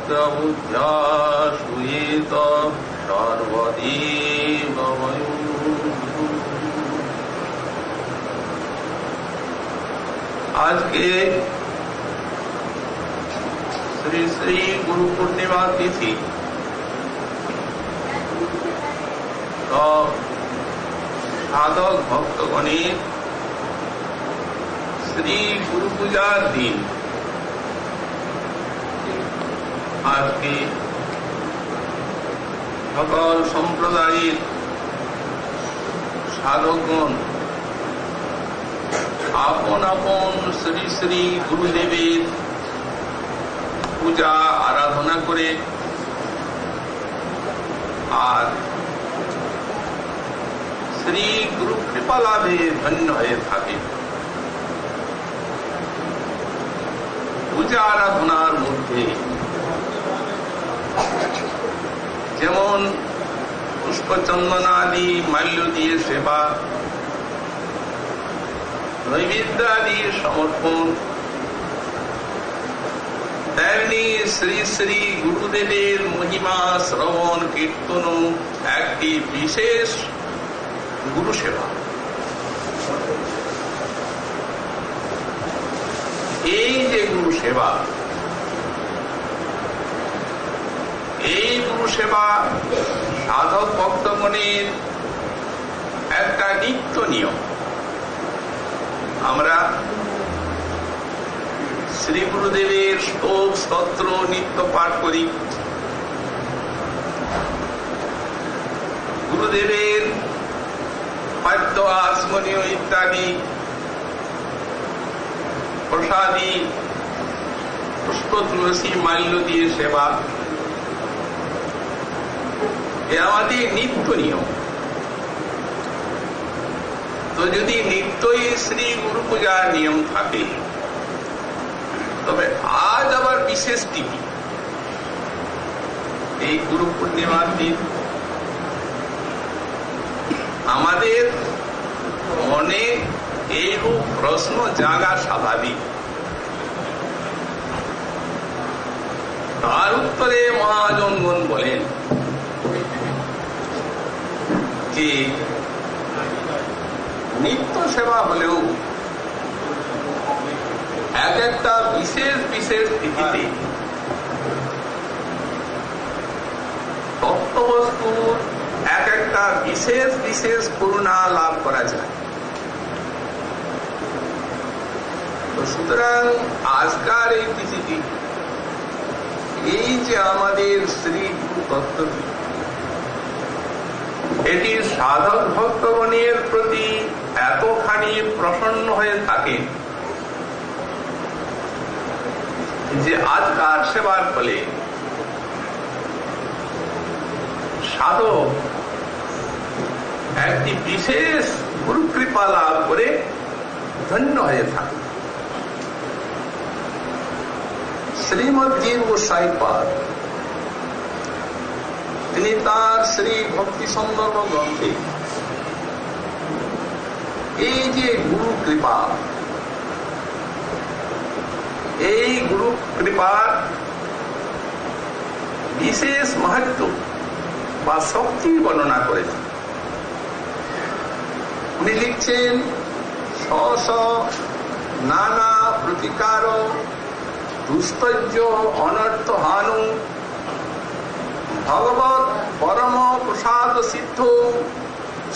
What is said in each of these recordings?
সত্যবুদ্ধ্যাসূয়েত সর্বদেব বয়ো। আজকে শ্রী শ্রী গুরু পূর্ণিমা তিথি। সাধক ভক্তগণের শ্রী গুরু পূজার দিন। আজকে সকল সম্প্রদায়ের সাধকগণ আপন আপন শ্রী শ্রী গুরুদেবের পূজা আরাধনা করে আর শ্রী গুরু কৃপা লাভে ধন্য হয়ে থাকে। পূজা আরাধনার মধ্যে যেমন পুষ্পচন্দনাদি মাল্য দিয়ে সেবা, নৈবেদ্যাদি সমর্পণ, তেমনি শ্রী শ্রী গুরুদেবের মহিমা শ্রবণ কীর্তন একটি বিশেষ গুরু সেবা। এই যে গুরু সেবা, এই গুরু সেবা সাধক ভক্তগণের একটা নিত্য নিয়ম। আমরা শ্রী গুরুদেবের শ্লোক স্তোত্র নিত্য পাঠ করি, গুরুদেবের পাদ্য আসমনীয় ইত্যাদি প্রসাদী পুষ্প তুলসী মাল্য দিয়ে সেবা, এ আমাদের নিত্য নিয়ম। তো যদি নিত্যই শ্রী গুরু পূজার নিয়ম থাকে, তবে আজ আবার বিশেষ তিথি, এই গুরু পূর্ণিমার দিন। আমাদের মনে এইরূপ প্রশ্ন জাগা স্বাভাবিক। তার উত্তরে মহাজনগণ বলেন যে নিত্য সেবা হলেও এক একটা বিশেষ বিশেষ তিথিতে তত্ত্ববস্তুর এক একটা বিশেষ বিশেষ করুণা লাভ করা যায়। তো সুতরাং আজকার এই তিথিটি, এই যে আমাদের শ্রী গুরু তত্ত্ব, এটি সাধক ভক্তগণের প্রতি এতখানি প্রসন্ন হয়ে থাকে যে আজকার সেবার ফলে সাধক একটি বিশেষ গুরু কৃপা লাভ করে ধন্য হয়ে থাকে। শ্রীমৎ জীব গোস্বাই পাদ তিনি তার শ্রী ভক্তি সন্দর্ভ গ্রন্থে এই যে গুরু কৃপা, এই গুরু কৃপার বিশেষ মাহাত্ম্য বা শক্তি বর্ণনা করেছেন। উনি লিখছেন, স্ব নানা প্রতিকার দুস্তর্য অনর্থ হানু ভগবৎ পরম প্রসাদ সিদ্ধ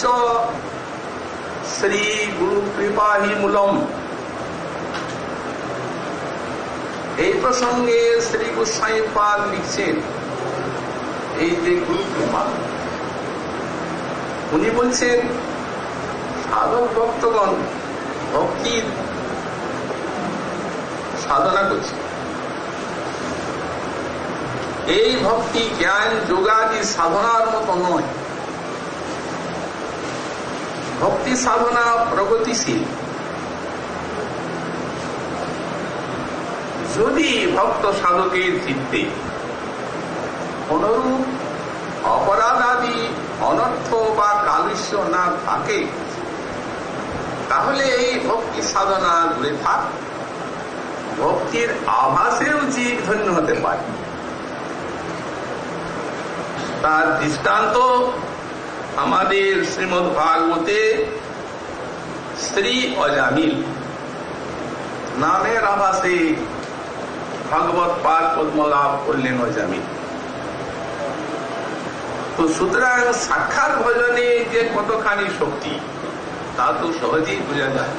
চ শ্রী গুরু কৃপাহি মূলম। এই প্রসঙ্গে শ্রী গোস্বাই পাদ লিখছেন, এই যে গুরু কৃপা, উনি বলছেন সাধক ভক্তগণ ভক্তির সাধনা করছে। এই ভক্তি জ্ঞান যোগাদি সাধনার মতো নয়। ভক্তি সাধনা প্রগতিশীল। যদি ভক্ত সাধকের চিত্তে কোনরূপ অপরাধ আদি অনর্থ বা কালুষ্য না থাকে, তাহলে এই ভক্তি সাধনা দূরে থাক, ভক্তির আভাসেও জীব ধন্য হতে পারে। তার দৃষ্টান্ত আমাদের শ্রীমদ্ ভাগবতে শ্রী অজামিল নামের আভাসে ভাগবত পাদ পদ্ম লাভ করলেন অজামিল। তো সুতরাং সাক্ষাৎ ভজনে যে কতখানি শক্তি তা তো সহজেই বোঝা যায়।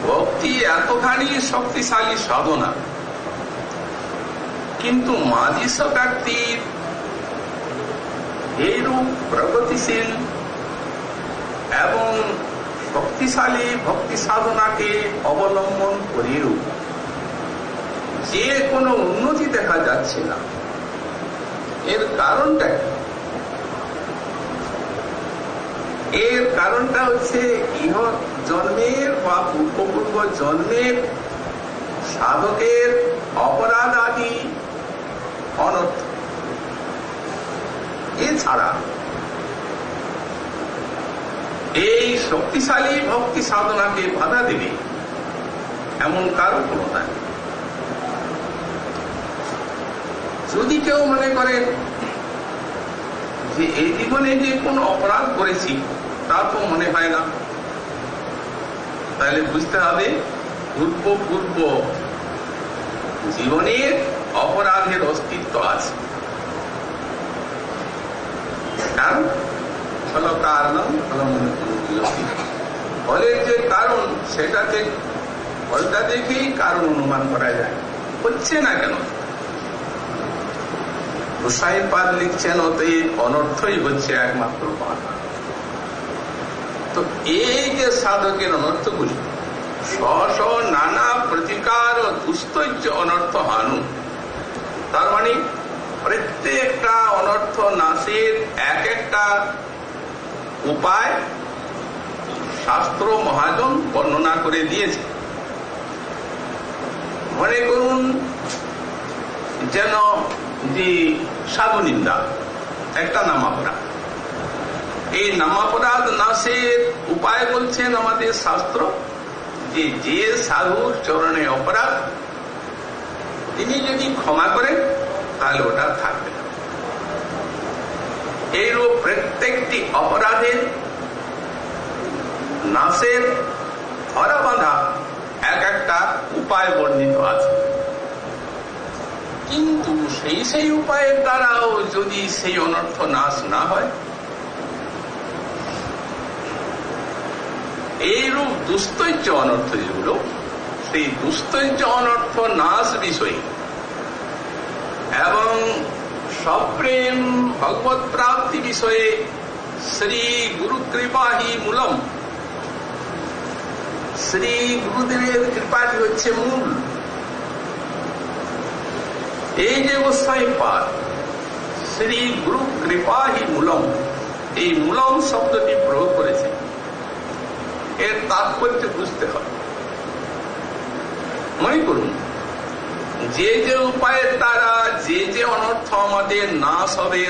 ভক্তি এতখানি শক্তিশালী সাধনা, কিন্তু মাঝিস ব্যক্তির এইরূপ প্রগতিশীল এবং শক্তিশালী ভক্তি সাধনাকে অবলম্বন করেও যে কোনো উন্নতি দেখা যাচ্ছে না। এর কারণটা হচ্ছে ইহ জন্মের বা পূর্ব জন্মের সাধকের অপরাধ আদি অনর্থ। এছাড়া এই শক্তিশালী ভক্তি সাধনাকে বাধা দেবে এমন কারণ কোনো নাই। যদি কেউ মনে করেন যে এই জীবনে যে কোন অপরাধ করেছি তা তো মনে হয় না, তাহলে বুঝতে হবে পূর্ব জীবনের অপরাধের অস্তিত্ব আছে। ফলের যে কারণ সেটাতে ফলটা দেখেই কারণ অনুমান করা যায়। হচ্ছে না কেন? গোসাইপাদ লিখছেন ওতে অনর্থই হচ্ছে একমাত্র বাধা। তো এই যে সাধকের অনর্থগুলি স্ব নানা প্রতিকার ও দুস্তৈর্য অনর্থ হানু, তার মানে প্রত্যেকটা অনর্থ নাশের এক একটা উপায় শাস্ত্র মহাজন বর্ণনা করে দিয়েছে। মনে করুন যেন যে সাধু নিন্দা একটা নামাপরাধ, এই নামাপরাধ নাশের উপায় বলছেন আমাদের শাস্ত্র যে সাধুর চরণে অপরাধ তিনি যদি ক্ষমা করেন তাহলে ওটা থাকবে না। এইরূপ প্রত্যেকটি অপরাধের নাশের ধরা বাঁধা এক একটা উপায় বর্ণিত আছে। কিন্তু সেই উপায়ের দ্বারাও যদি সেই অনর্থ নাশ না হয়, এইরূপ দুস্তৈর্য অনর্থ যেগুলো, সেই দুস্তৈর্য অনর্থ নাশ বিষয়ে এবং সপ্রেম ভগবত প্রাপ্তি বিষয়ে শ্রী গুরু কৃপাহি মূলম, শ্রী গুরুদেবের কৃপাটি হচ্ছে মূল। এই যে গোসাইপাদ শ্রী গুরু কৃপাহি মূলম, এই মূলম শব্দটি প্রয়োগ করেছে, এর তাৎপর্য বুঝতে হবে। মনে করুন যে উপায়ের দ্বারা যে অনর্থ আমাদের নাশ হবে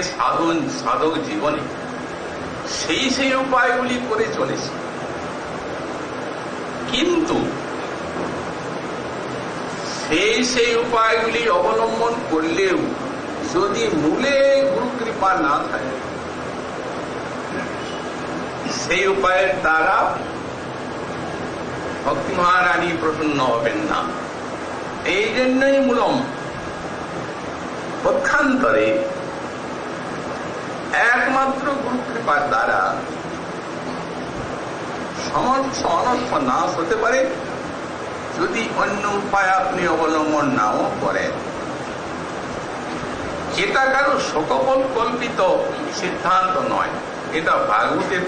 সাধক জীবনে, সেই উপায়গুলি করে চলেছে। কিন্তু সেই উপায়গুলি অবলম্বন করলেও যদি মূলে গুরু কৃপা না থাকে, সেই উপায়ের দ্বারা ভক্তি মহারানী প্রসন্ন হবেন না। এই জন্যই মূলম পক্ষান্তরে একমাত্র গুরু কৃপার দ্বারা সমস্ত অনর্থ নাশ হতে পারে, যদি অন্য উপায় আপনি অবলম্বন নাও করেন। এটা কারো সকল কল্পিত সিদ্ধান্ত নয়, এটা ভাগবতের।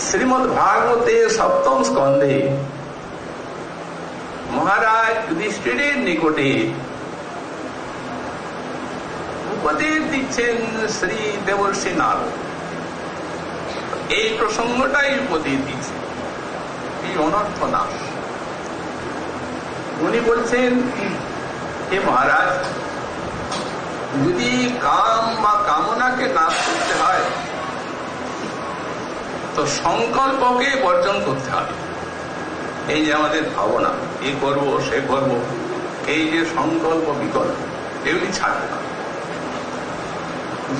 শ্রীমদ্ ভাগবতে সপ্তম স্কন্ধে মহারাজ যুধিষ্ঠিরের নিকটে উপদেশ দিচ্ছেন শ্রী দেবর্ষি নারদ। এই প্রসঙ্গটাই উপদেশ দিচ্ছে এই অনর্থ নাশ। উনি বলছেন, হে মহারাজ, যদি কাম বা কামনাকে নাশ করতে হয় তো সংকল্পকে বর্জন করতে হবে। এই যে আমাদের ভাবনা, এ করব সে করব, এই যে সংকল্প বিকল্প, এগুলি ছাড়তে হবে।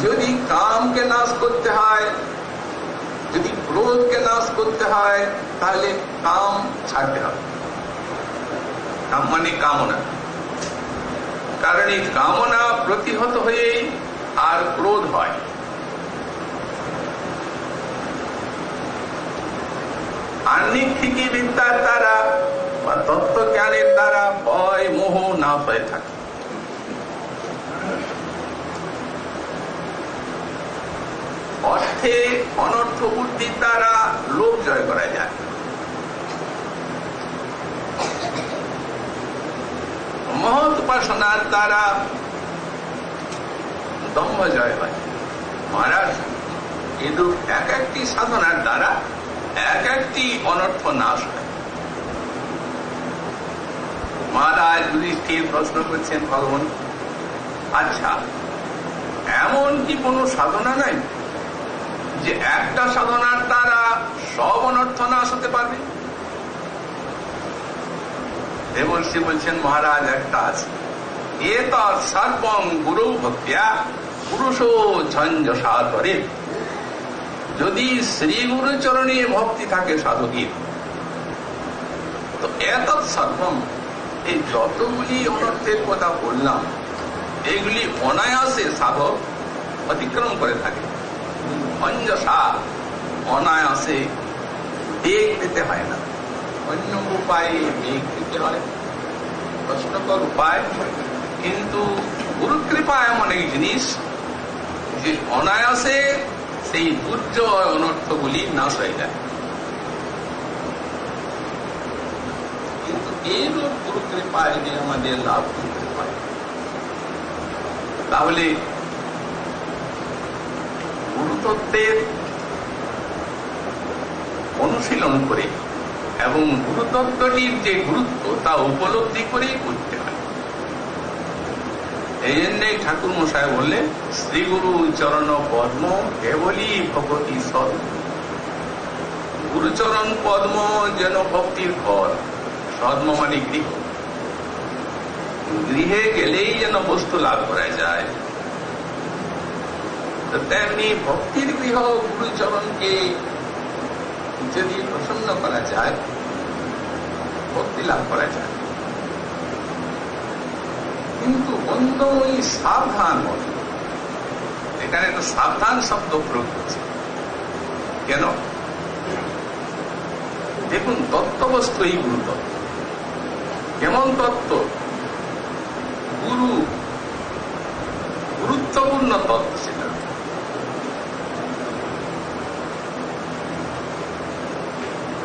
যদি কামকে নাশ করতে হয়, যদি ক্রোধকে নাশ করতে হয়, তাহলে কাম ছাড়তে হবে। কাম মানে কামনা, কারণ এই কামনা প্রতিহত হয়ে আর ক্রোধ হয়। আহ্নিক বিদ্যার দ্বারা বা তত্ত্বজ্ঞানের দ্বারা ভয় মোহ না হয়ে থাকে। অর্থে অনর্থ বুদ্ধির দ্বারা লোভ জয় করা যায়। মহৎ উপাসনার দ্বারা দম্ভ জয় হয়। মহারাজ, কিন্তু এক একটি সাধনার দ্বারা এক একটি অনর্থ নাশ হয়। মহারাজ যুধিষ্ঠির প্রশ্ন করছেন ভগবান, আচ্ছা এমন কি কোনো সাধনা নাই যে একটা সাধনার দ্বারা সব অনর্থ নাশ হতে পারবে? দেবর্ষি বলছেন, মহারাজ একটা আছে। এ তো সর্বং গুরু ভক্তিয়া পুরুষো ঝঞ্ঝসা করে। যদি শ্রী গুরু চরণে ভক্তি থাকে সাধকের, তো এত সর্বম, এই যতগুলি অনর্থের কথা বললাম এগুলি অনায়াসে সাধক অতিক্রম করে থাকে। অঞ্জসা, অনায়াসে, বেগ পেতে হয় না। অন্য উপায়ে বেগ পেতে হয়, কষ্টকর উপায়। কিন্তু গুরু কৃপা এমন এক জিনিস যে অনায়াসে সেই দুর্জয় অনর্থগুলি নাশ হয়ে যায়। কিন্তু এইরূপ গুরু কৃপা যদি আমাদের লাভ করতে পারে, তাহলে গুরুতত্ত্বের অনুশীলন করে এবং গুরুতত্ত্বটির যে গুরুত্ব তা উপলব্ধি করেই করতে হয়। এই জন্যই ঠাকুর মশাই বললেন, শ্রী গুরু চরণ পদ্ম কেবলই ভগবতী সদ। গুরুচরণ পদ্ম যেন ভক্তির ঘর। সদ্ম মানে গৃহ। গৃহে গেলেই যেন বস্তু লাভ করা যায়, তেমনি ভক্তির গৃহ গুরুচরণকে যদি প্রসন্ন করা যায়, ভক্তি লাভ করা যায়। কিন্তু বন্ধুই সাবধান বলে, এখানে একটা সাবধান শব্দ প্রয়োগ করছে। কেন? দেখুন, তত্ত্ববস্তু এই গুরু তত্ত্ব। কেমন তত্ত্ব? গুরু, গুরুত্বপূর্ণ তত্ত্ব সেটা।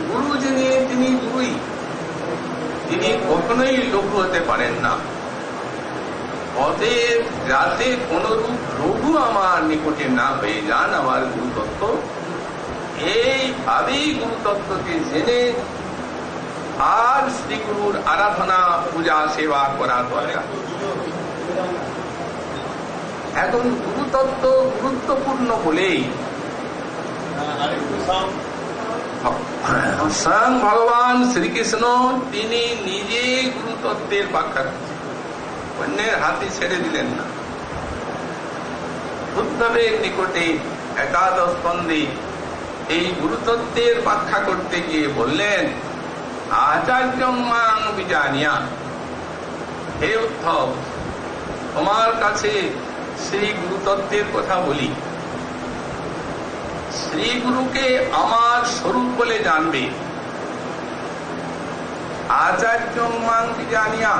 গুরু যিনি, তিনি গুরুই, তিনি কখনোই লঘু হতে পারেন না। অতএব যাতে কোন রূপ লঘু আমার নিকটে না হয়ে যান আমার গুরুতত্ত্ব, এইভাবেই গুরুতত্ত্বকে জেনে আর শ্রী গুরুর আরাধনা, পূজা, সেবা করা দরকার। এখন গুরুতত্ত্ব গুরুত্বপূর্ণ বলেই স্বয়ং ভগবান শ্রীকৃষ্ণ তিনি নিজে গুরুতত্ত্বের ব্যাখ্যা করছেন, অন্যের হাতে ছেড়ে দিলেন না। বুদ্ধদেবের নিকটে একাদশ স্কন্ধে এই গুরুতত্ত্বের ব্যাখ্যা করতে গিয়ে বললেন, আচার্য মাং বিজানিয়া, হে উদ্ধব, তোমার কাছে শ্রী গুরুতত্ত্বের কথা বলি। শ্রী গুরুকে আমার স্বরূপ বলে জানবে। আচার্য মাং বিজানিয়া,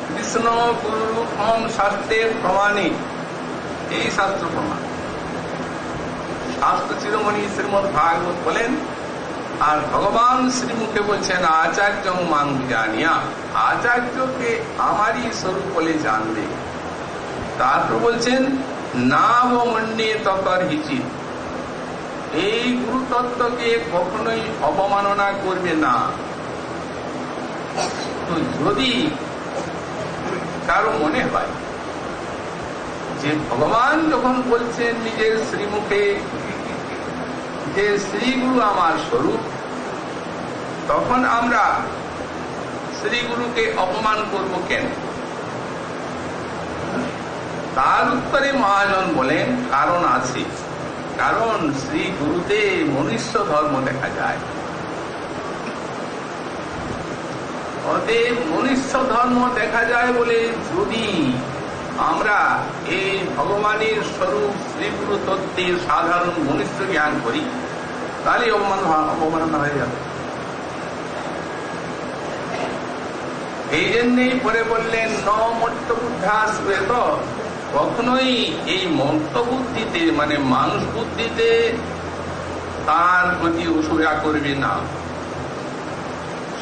কৃষ্ণ গুরুরূপম শাস্ত্রের প্রমাণে, এই শাস্ত্র প্রমাণ। শাস্ত্র শিরোমণি শ্রীমদ ভাগবত বলেন, আর ভগবান শ্রীমুখে বলছেন আচার্য মাং জানিয়া, আচার্যকে আমারই স্বরূপ বলে জানবে। তারপর বলছেন নাবমন্যে তকর হিচিত, এই গুরুতত্ত্বকে কখনোই অবমাননা করবে না। তো যদি কারো মনে হয় যে ভগবান যখন বলছেন নিজের শ্রীমুখে যে শ্রী গুরু আমার স্বরূপ, তখন আমরা শ্রী গুরুকে অপমান করব কেন? তার উত্তরে মহাজন বলেন, কারণ আছে। কারণ শ্রী গুরুতে মনুষ্য ধর্ম দেখা যায়। অতএব মনুষ্য ধর্ম দেখা যায় বলে যদি আমরা এই ভগবানের স্বরূপ শ্রী গুরু তত্ত্বের সাধারণ মনুষ্য জ্ঞান করি, তাহলে অবমাননা হয়ে যাবে। এই জন্যই পরে বললেন, ন মর্ত বুদ্ধা শ্বেত, কখনোই এই মর্ত বুদ্ধিতে মানে মানুষ বুদ্ধিতে তার প্রতি অসূয়া করবে না।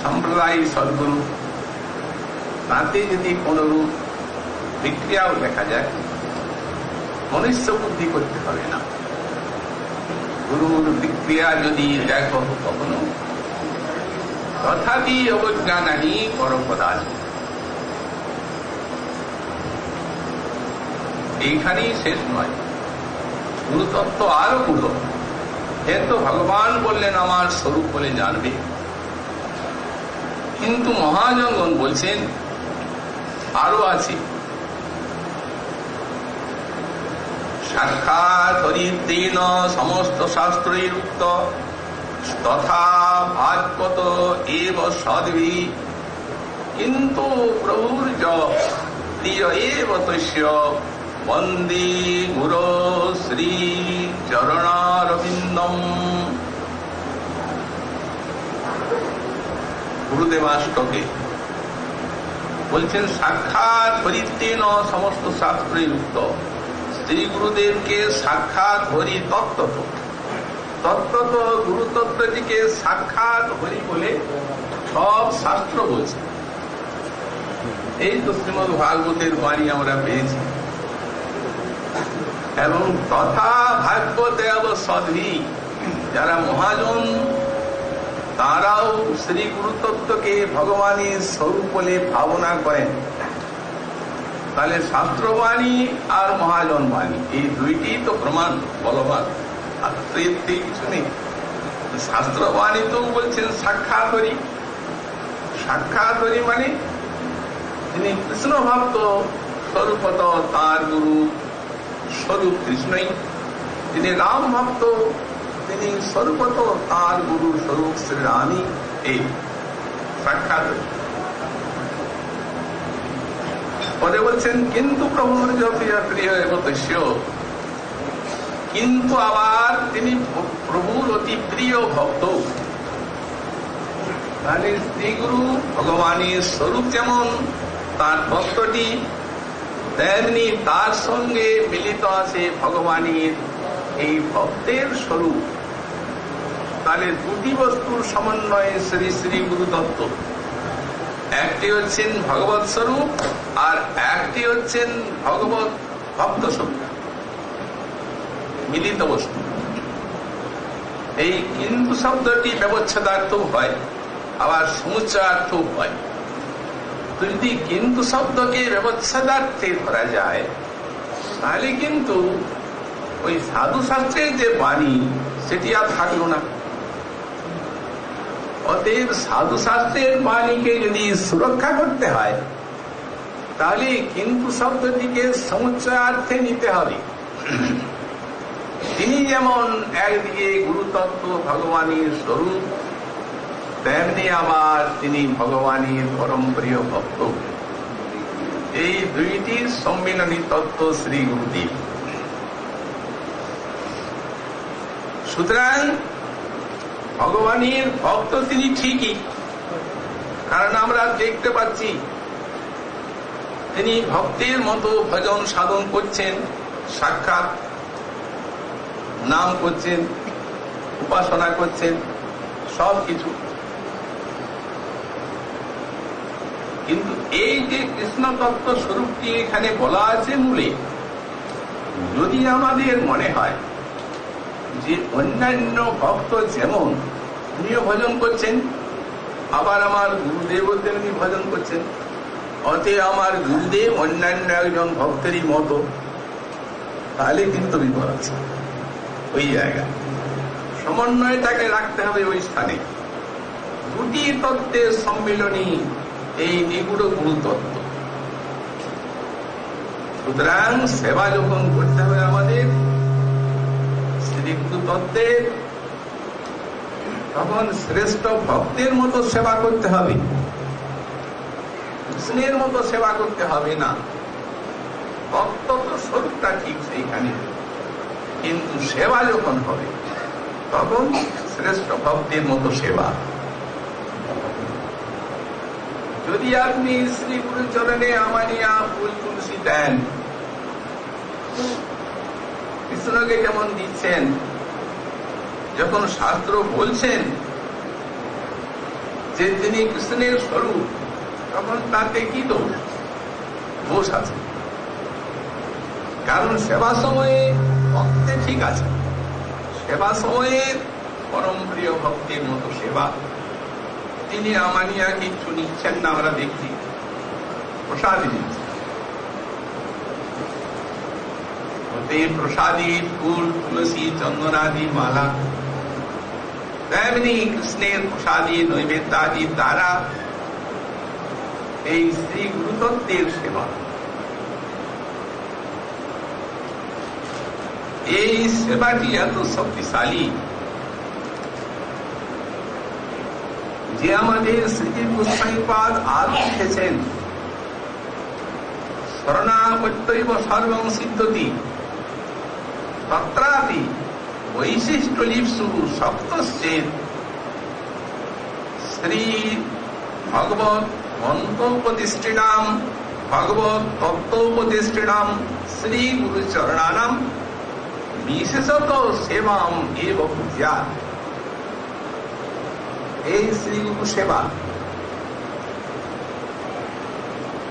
সম্প্রদায় সদ্গুরু তাতে যদি কোনরূপ বিক্রিয়াও দেখা যায়, মনুষ্য বুদ্ধি করতে হবে না। গুরুর বিক্রিয়া যদি দেখো কখনো, তথাপি অবজ্ঞা নাহি কর পদাল। এইখানেই শেষ নয়, গুরুতত্ত্ব আরো গুরু। যেহেতু ভগবান বললেন আমার স্বরূপ বলে জানবে, কিন্তু মহাজনগণ বলছেন আরো আছে। সাক্ষাৎ হরিতেন সমস্ত শাস্ত্রের উক্ত তথা ভাগবত এব সদ্ভি, কিন্তু প্রভুর য প্রিয় এব তস্য বন্দে গুরু শ্রী চরণারবিন্দম। গুরুদেবাষ্টকে বলছেন, সাক্ষাৎ হরিতেন সমস্ত শাস্ত্রের উক্ত। শ্রী গুরুদেবকে সাক্ষাৎ হরি তত্ত্বত, তত্ত্বত গুরুতত্ত্বটিকে সাক্ষাৎ হরি বলে সব শাস্ত্র বলছে। এই তো শ্রীমদ্ ভাগবতের বাণী আমরা পেয়েছি। এবং তথা ভাগবত সদ্ভি, যারা মহাজন তারাও শ্রী গুরুতত্ত্বকে ভগবানের স্বরূপ বলে ভাবনা করেন। তাহলে শাস্ত্রবাণী আর মহাজন বাণী এই দুইটি তো প্রমাণ বলবান, আর তো এর থেকে কিছু নেই। শাস্ত্রবাণী তো বলছেন সাক্ষাৎ হরি। সাক্ষাৎ হরি মানে তিনি কৃষ্ণ ভক্ত স্বরূপত, তার গুরু স্বরূপ কৃষ্ণই। তিনি রাম ভক্ত, তিনি স্বরূপত তার গুরু স্বরূপ শ্রীরামই। এই সাক্ষাৎ পরে বলছেন, কিন্তু প্রভুর প্রিয় তস্য, কিন্তু আবার তিনি প্রভুর অতি প্রিয় ভক্ত। তাহলে শ্রীগুরু ভগবানের স্বরূপ যেমন তার ভক্তটি, তেমনি তার সঙ্গে মিলিত আছে ভগবানের এই ভক্তের স্বরূপ। তাহলে দুটি বস্তুর সমন্বয়ে শ্রী শ্রী গুরু তত্ত্ব। একটি হচ্ছেন ভগবৎ স্বরূপ, আর একটি হচ্ছেন ভগবৎ ভক্ত স্বরূপ, মিলিত বস্তু। এই কিন্তু শব্দটি ব্যবচ্ছেদার্থ হয়, আবার সমুচ্চয়ার্থ হয়। যদি কিন্তু শব্দকে ব্যবচ্ছেদার্থে ধরা যায়, তাহলে কিন্তু ওই সাধু শাস্ত্রের যে বাণী সেটি আর থাকলো না। অতএব সাধু শাস্ত্রের বাণীকে যদি সুরক্ষা করতে হয়, তাহলে কিন্তু শব্দটিকে সমুচ্চয়ার্থে নিতে হবে। তিনি যেমন একদিকে গুরুতত্ত্ব ভগবানের স্বরূপ, তেমনি আবার তিনি ভগবানের পরম প্রিয় ভক্ত। এই দুইটি সম্মিলনী তত্ত্ব শ্রী গুরুদেব। সুতরাং ভগবানের ভক্ত তিনি ঠিকই, কারণ আমরা দেখতে পাচ্ছি তিনি ভক্তের মতো ভজন সাধন করছেন, সাক্ষাৎ নাম করছেন, উপাসনা করছেন, সব কিছু। কিন্তু এই যে কৃষ্ণ তত্ত্ব স্বরূপটি এখানে বলা আছে মূলে, যদি আমাদের মনে হয় যে অন্যান্য ভক্ত যেমন উনিও ভজন করছেন, আবার আমার গুরুদেবও তেমনি ভজন করছেন, অতএব আমার গুরুদেব অন্যান্য একজন ভক্তেরই মতো, তাহলে কিন্তু বিপদ আছে। ওই জায়গায় সমন্বয়টাকে রাখতে হবে ওই স্থানে। দুটি তত্ত্বের সম্মিলনী এইগুলো গুরুতত্ত্ব। সুতরাং সেবা যখন করতে হবে আমাদের শ্রী গুরু তত্ত্বের, তখন শ্রেষ্ঠ ভক্তের মতো সেবা করতে হবে, কৃষ্ণের মতো সেবা করতে হবে না। তত্ত্ব তো স্বরূপটা ঠিক সেইখানে, কিন্তু সেবা যখন হবে তখন শ্রেষ্ঠ ভক্তের মতো সেবা। যদি আপনি শ্রী গুরু চরণে আমানিয়া ফুল তুলসী দেন, কৃষ্ণকে যেমন দিচ্ছেন, যখন শাস্ত্র বলছেন যে তিনি কৃষ্ণের স্বরূপ, তখন তাতে কি দোষ আছে? কারণ সেবা সময়ে ভক্তে ঠিক আছে, সেবা সময়ে পরম প্রিয় ভক্তির মতো সেবা। তিনি আমানিয়া কিছু নিচ্ছেন না, আমরা দেখছি প্রসাদী নিচ্ছেন, প্রসাদী ফুল তুলসী চন্দনাদি মালা, তেমনি কৃষ্ণের প্রসাদী নৈবেদ্যাদি দ্বারা এই শ্রী গুরুতত্ত্বের সেবা। এই সেবাটি এত শক্তিশালী যে আমাদের শ্রীজীব গোস্বামীপাদ আর লিখেছেন, শরণাগত্যৈব সর্বং সিদ্ধতি তত্রাপি বৈশিষ্ট্য লিপ্সু সপ্তশ্চেদ শ্রী ভগবত মন্ত্রোপদিষ্টিনাম ভগবত তত্ত্বোপদিষ্টিনাম শ্রী গুরুচরণানাম বিশেষত সেবাম এব পূজ্যাৎ। এই শ্রী গুরু সেবা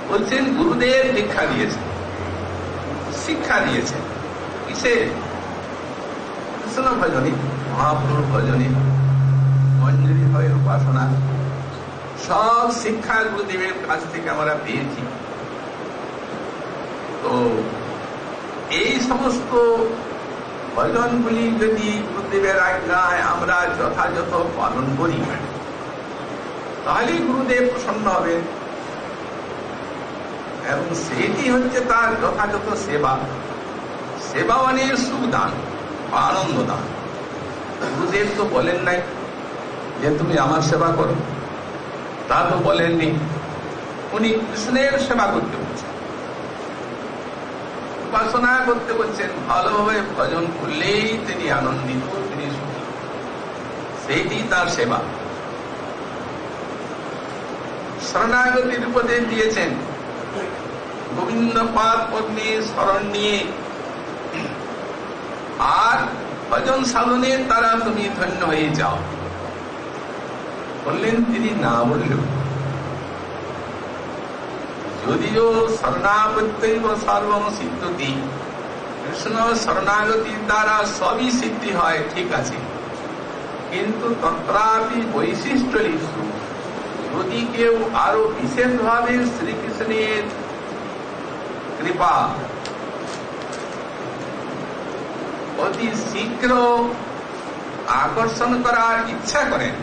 বলছেন, গুরুদেব দীক্ষা দিয়েছেন, শিক্ষা দিয়েছেন কিসে? কৃষ্ণ ভজনে, মহাপ্রভুর ভজনে, মঞ্জুরি ভয়ের উপাসনা, সব শিক্ষা গুরুদেবের কাছ থেকে আমরা পেয়েছি। তো এই সমস্ত ভজনগুলি যদি গুরুদেবের আজ্ঞায় আমরা যথাযথ পালন করি, তাহলে গুরুদেব প্রসন্ন হবে, এবং সেটি হচ্ছে তার যথাযথ সেবা। সেবা মানে সুখদান বা আনন্দ দান। গুরুদেব তো বলেন নাই যে তুমি আমার সেবা করো, তা তো বলেননি। উনি কৃষ্ণের সেবা করতে বলছেন, উপাসনা করতে বলছেন, ভালোভাবে ভজন করলেই তিনি আনন্দিত, তিনি সুখী, সেইটি তার সেবা। শরণাগতির উপদেশ দিয়েছেন, গোবিন্দ পাদ পদ্মে শরণ নিয়ে আর ভজন সাধনের দ্বারা তুমি ধন্য হয়ে যাও। বললেন তিনি না বললেও, যদিও শরণাগত্যৈব সর্বং সিদ্ধতি, কৃষ্ণ শরণাগতির দ্বারা সবই সিদ্ধি হয়, ঠিক আছে, কিন্তু তত্রাপি বৈশিষ্ট্য লিপ্সু, যদি কেউ আরো বিশেষভাবে শ্রীকৃষ্ণের কৃপা অতি শীঘ্র আকর্ষণ করার ইচ্ছা করেন,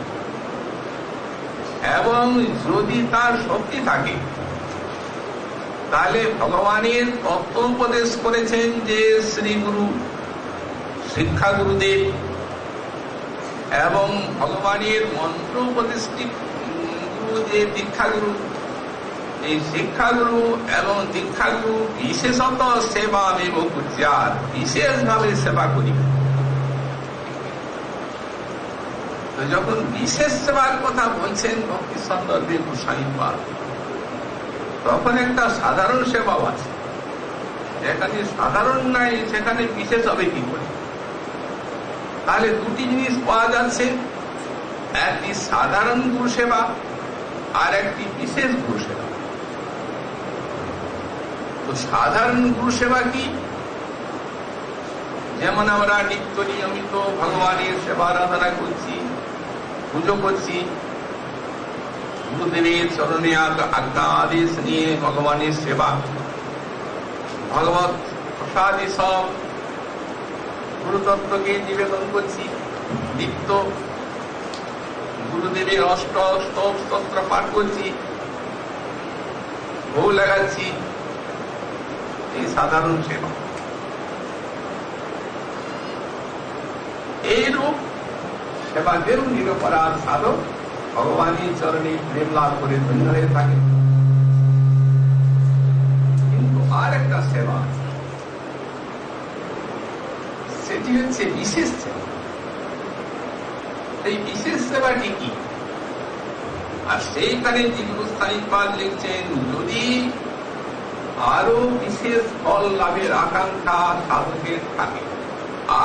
এবং যদি তার শক্তি থাকে, তাহলে ভগবানের তত্ত্ব উপদেশ করেছেন যে শ্রী গুরু, শিক্ষা গুরুদেব, এবং ভগবানের মন্ত্র উপদেষ্টি গুরু যে দীক্ষাগুরু, এই শিক্ষাগুরু এবং দীক্ষাগুরু বিশেষত সেবা আমি পূজ্যাৎ, বিশেষভাবে সেবা করিবে। তো যখন বিশেষ সেবার কথা বলছেন ভক্তি সন্দর্ভে গোস্বামীপাদ, তখন একটা সাধারণ সেবাও আছে, যেখানে সাধারণ নাই সেখানে বিশেষ হবে কি করে? তাহলে দুটি জিনিস পাওয়া যাচ্ছে, একটি সাধারণ গুরু সেবা আর একটি বিশেষ গুরু সেবা। তো সাধারণ গুরু সেবা কি? যেমন আমরা নিত্য নিয়মিত ভগবানের সেবা আরাধনা করছি, পুজো করছি, গুরুদেবের চরণে আজ্ঞা আদেশ নিয়ে ভগবানের সেবা, ভগবত প্রসাদী সব গুরুতত্ত্বকে নিবেদন করছি, নিত্য গুরুদেবের অষ্ট স্তোত্র পাঠ করছি, ভোগ লাগাচ্ছি, এই সাধারণ সেবা। এইরূপ সেবাদেরও নিরপরাধ সাধক ভগবানের চরণে প্রেম লাভ করে ধন্য হয়ে থাকে। কিন্তু আর একটা সেবা, সেটি হচ্ছে বিশেষ সেবা। এই বিশেষ সেবাটি কি? আর সেইখানে জীবস্থায়ীপাদ লিখছেন, যদি আরো বিশেষ ফল লাভের আকাঙ্ক্ষা সাধকের থাকে,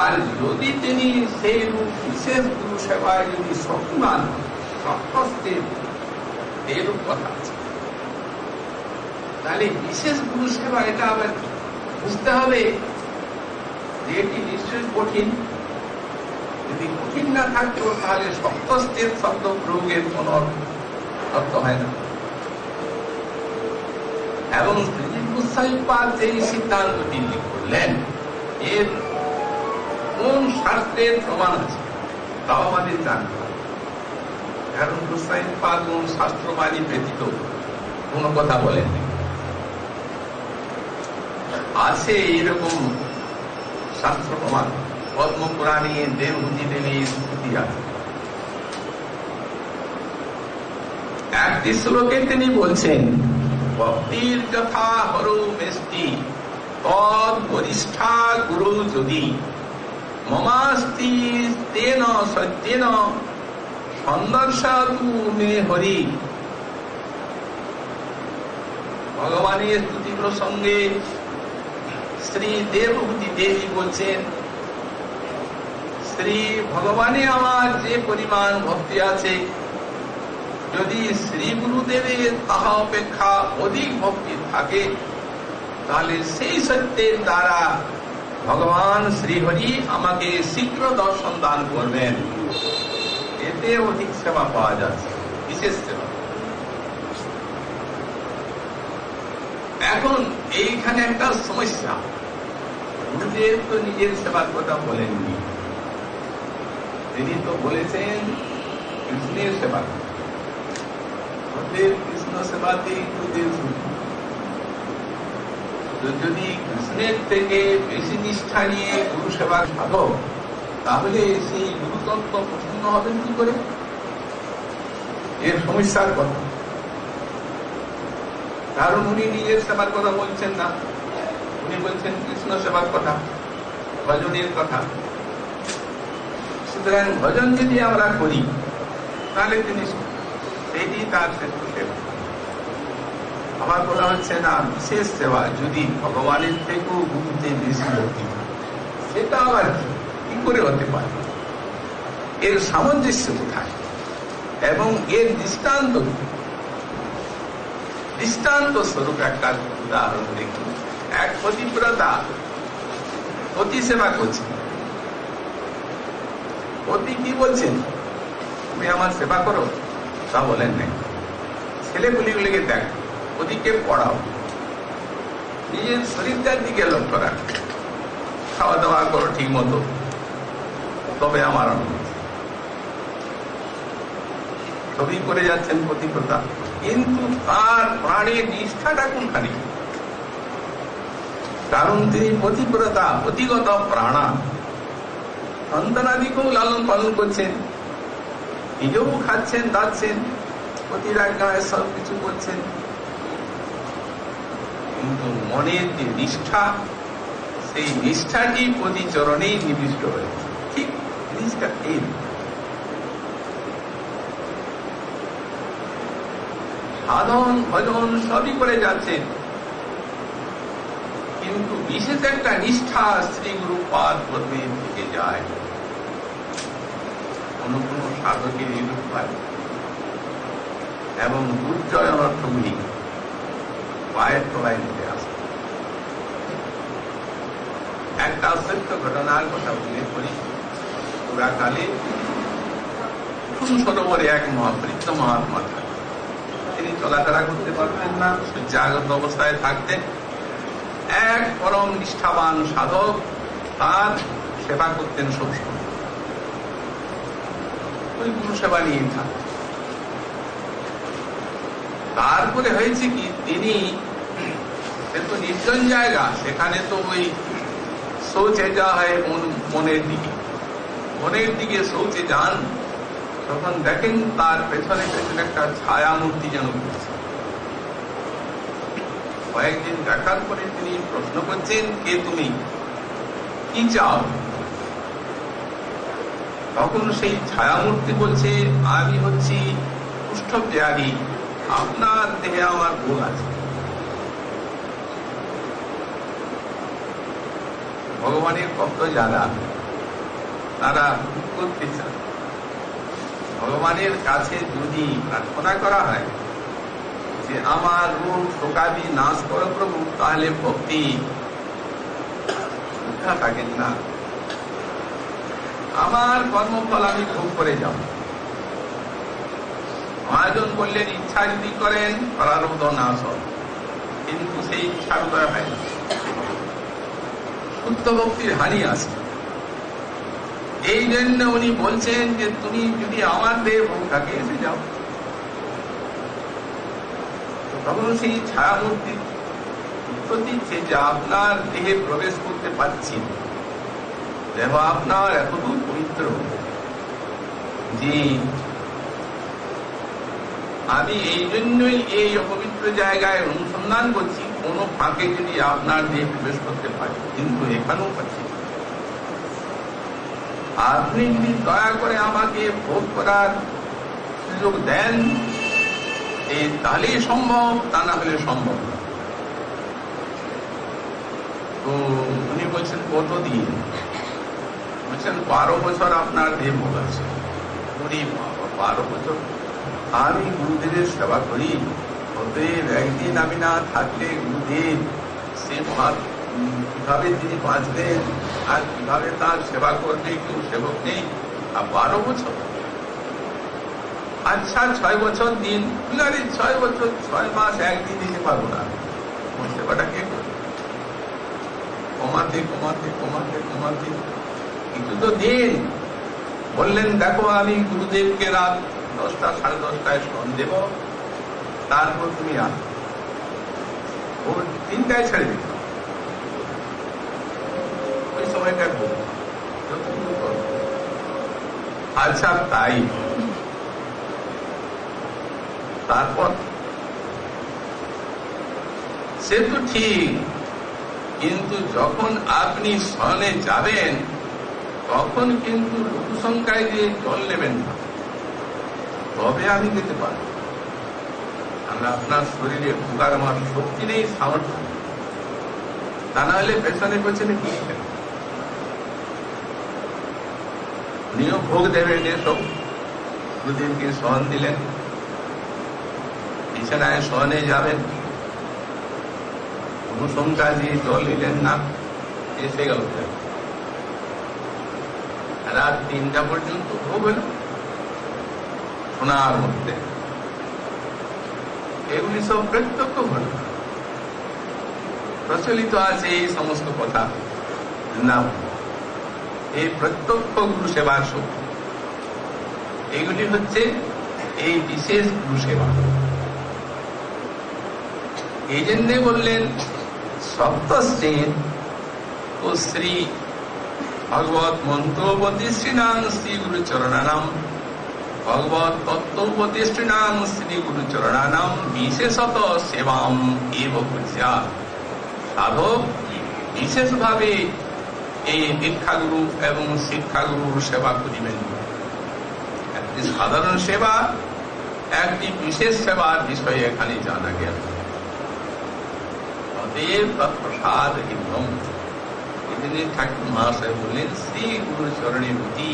আর যদি তিনি সেই রূপ বিশেষ গুরু সেবায় যদি শক্তিমান এরূপ কথা আছে, তাহলে বিশেষ গুরু সেবা এটা আবার কি? বুঝতে হবে যে এটি নিশ্চয়ই কঠিন। যদি কঠিন না থাকতো তাহলে সপ্তস্থির শব্দ প্রয়োগের কোন অর্থ হয় না। এবং শ্রীজীব গোস্বামীপাদ যে সিদ্ধান্তটি করলেন, এর কোন শাস্ত্রের প্রমাণ আছে তাও আমাদের জানতে হবে। কারণ গোস্বামীপাদ কোন শাস্ত্রবাদী ব্যতীত কোন কথা বলেননি। আছে এরকম শাস্ত্র প্রমাণ, পদ্মপুরাণে দেবহূতি দেবীর স্তুতি আছে। একটি শ্লোকে তিনি বলছেন, ভক্তির যথা হরৌ মেষ্টি তদ বরিষ্ঠা গুরু যদি মমাস্তি তেন সত্যেন সন্দর্শাতু মে হরি। ভগবানের স্তুতি প্রসঙ্গে শ্রী দেবহূতি দেবী বলছেন, শ্রী ভগবানে আমার যে পরিমাণ ভক্তি আছে, যদি শ্রী গুরুদেবের তাহা অপেক্ষা অধিক ভক্তি থাকে, তাহলে সেই সত্যের দ্বারা ভগবান শ্রীহরি আমাকে শীঘ্র দর্শন দান করবেন। এতে অধিক সেবা পাওয়া যাচ্ছে, বিশেষ সেবা। এখন এইখানে একটা সমস্যা, গুরুদেব তো নিজের সেবার কথা বলেননি, তিনি তো বলেছেন কৃষ্ণের সেবা। কৃষ্ণ সেবাতেই গুরুদেব শুরু। যদি কৃষ্ণের থেকে বেশি নিষ্ঠা নিয়ে গুরু সেবার সাধক, তাহলে সেই গুরুতত্ত্ব প্রসন্ন হবেন কি করে? এর সমস্যার কথা। কারণ উনি নিজের সেবার কথা বলছেন না, উনি বলছেন কৃষ্ণ সেবার কথা, ভজনের কথা। সুতরাং ভজন যদি আমরা করি, তাহলে তিনি সেটি তার শ্রেষ্ঠ সেবা। আমার বলা হচ্ছে না বিশেষ সেবা যদি ভগবানের থেকেও গুরুতে বেশি ভক্তি, সেটা আবার কি করে হতে পারে? এর সামঞ্জস্য কোথায় এবং এর দৃষ্টান্ত দৃষ্টান্ত স্বরূপ একটা উদাহরণ দেখুন। এক পতিব্রতা পতি সেবা করছেন। পতি কি বলছেন, তুমি আমার সেবা করো, তা বলেন নাই। ছেলেপুলিগুলিকে দেখ, ওদিকে পড়াও, নিজের শরীরটার দিকে লক্ষ্য রাখ, খাওয়া দাওয়া করো ঠিক মতো, তবে আমার অনুমতি। ছবি করে যাচ্ছেন পতিব্রতা, কিন্তু তার প্রাণের নিষ্ঠাটা কোনখানে? কারণ তিনি পতিব্রতা, পতিগত প্রাণা, সন্তানাদিকেও লালন পালন করছেন, নিজেও খাচ্ছেন দাচ্ছেন, পতির আজ্ঞায় সবকিছু করছেন, কিন্তু মনের যে নিষ্ঠা, সেই নিষ্ঠাটি পতি চরণেই নিবিষ্ট হয়েছে। ঠিক জিনিসটা এই সাধন ভজন সবই করে যাচ্ছেন, কিন্তু বিশেষ একটা নিষ্ঠা শ্রী গুরুপাদ পদ্মের দিকে যায়। কোন কোন সাধকের এইরূপ হয় এবং দুর্জয় অনর্থগুলি পায়ের তলায় নিতে আসে। একটা সত্য ঘটনার কথা উল্লেখ করি। পুরাকালে সরোবরে এক মহাবৃদ্ধ মহাত্মা থাকতেন। তিনি চলাফেরা করতে পারতেন না, জাগ্রত অবস্থায় থাকতেন। এক পরম নিষ্ঠাবান সাধক তার সেবা করতেন সবসময়, ওই গুরু সেবা নিয়ে থাকতেন। তারপরে হয়েছে কি, তিনি তো নির্জন জায়গা, সেখানে তো ওই শৌচে যাওয়া হয় মনের দিকে শৌচে যান, তখন দেখেন তার পেছনে পেছনে একটা ছায়া মূর্তি যেন ঘুরছে। কয়েকদিন দেখার পরে তিনি প্রশ্ন করছেন, কে তুমি, কি চাও? তখন সেই ছায়ামূর্তি বলছে, আমি হচ্ছি কুষ্ঠব্যাধি, আপনার দেহে আমার ভোগ আছে। ভগবানের ভক্ত যারা, তারা করতে চান, ভগবানের কাছে যদি প্রার্থনা করা হয় যে আমার রূপ শোকাদি নাশ করো প্রভু, তাহলে ভক্তি উঠা থাকেন না। আমার কর্মফল আমি ভোগ করে যাব। মহাজন বললেন, ইচ্ছা যদি করেন প্রারব্ধ নাশ হয়, কিন্তু সেই ইচ্ছার উদয় হয় না, শুদ্ধ ভক্তির হানি আছে। এই জন্য উনি বলছেন যে তুমি যদি আমার দেহে ভোগ থাকে এসে যাও। তখন সেই ছায়ামূর্তি উত্তর দিচ্ছে যে আপনার দেহে প্রবেশ করতে পারছি, দেহ আপনার এতদূর পবিত্র যে আমি এই জন্যই এই অপবিত্র জায়গায় অনুসন্ধান করছি, কোন ফাঁকে যদি আপনার দেহে প্রবেশ করতে পারি, কিন্তু এখানেও পাচ্ছি। আপনি যদি দয়া করে আমাকে ভোগ করার সুযোগ দেন, তাহলেই সম্ভব, তা না হলে সম্ভব না। তো উনি বলছেন, কতদিন? বলছেন 12 বছর আপনার দেহ ভোগ আছে। 12 বছর আমি গুরুদেবের সেবা করি, অতএব একদিন আমি না থাকলে গুরুদেব সে কিভাবে তিনি বাঁচবেন আর কিভাবে তার সেবা করবে, কেউ সেবক নেই। আর 12 বছর, আচ্ছা 6 বছর দিন, 6 বছর 6 মাস একদিন দিতে পারবো না, সেবাটা কে করবে? কমাতে কমাতে কমাতে কমাতে কিছু তো দিন। বললেন, দেখো আমি গুরুদেবকে রাত 10টা 10:30টায় স্মরণ দেব, তারপর তুমি আস। ও 3টায় ছেড়ে দিত, ওই সময়টা আচ্ছা তাই। তারপর সে তো ঠিক, কিন্তু যখন আপনি স্মরণে যাবেন তখন কিন্তু লোকসংখ্যায় দিয়ে জল নেবেন না, তবে আমি যেতে পারবো। আমরা আপনার শরীরে ঢোকার আমার শক্তি নেই, সামর্থ্য নেই, তা না হলে পেছনে পেছনে বুঝবেন। উনিও ভোগ দেবেন, এসব গুরুদেবকে স্মরণ দিলেন, বিছানায় স্মরণে যাবেন, অনুসংখ্যা দিয়ে জল নিলেন না, এসে গেল। রাত 3টা পর্যন্ত ভোগ হল সোনার মধ্যে। এগুলি সব প্রত্যক্ষ ঘটনা, প্রচলিত আছে এই সমস্ত কথা না। এই প্রত্যক্ষ গুরু সেবার শক্তি, এগুলি হচ্ছে এই বিশেষ গুরু সেবা। এই জন্যে বললেন, সপ্তশ্রেণ ও শ্রী ভগবত মন্ত্রোপদেষ্টিনাং শ্রী গুরু চরণানাম, ভগবত তত্ত্বোপদেষ্টিনাং শ্রী গুরু চরণানাম বিশেষত সেবাম এব কুর্যাৎ। সাধক বিশেষভাবে এই দীক্ষাগুরু এবং শিক্ষাগুরুর সেবা করিবেন। একটি সাধারণ সেবা, একটি বিশেষ সেবার বিষয়ে এখানে জানা গেল। অতএব তৎপ্রসাদ ইন্দম। ঠাকুর মহাশয় বললেন, শ্রী গুরু চরণে গতি,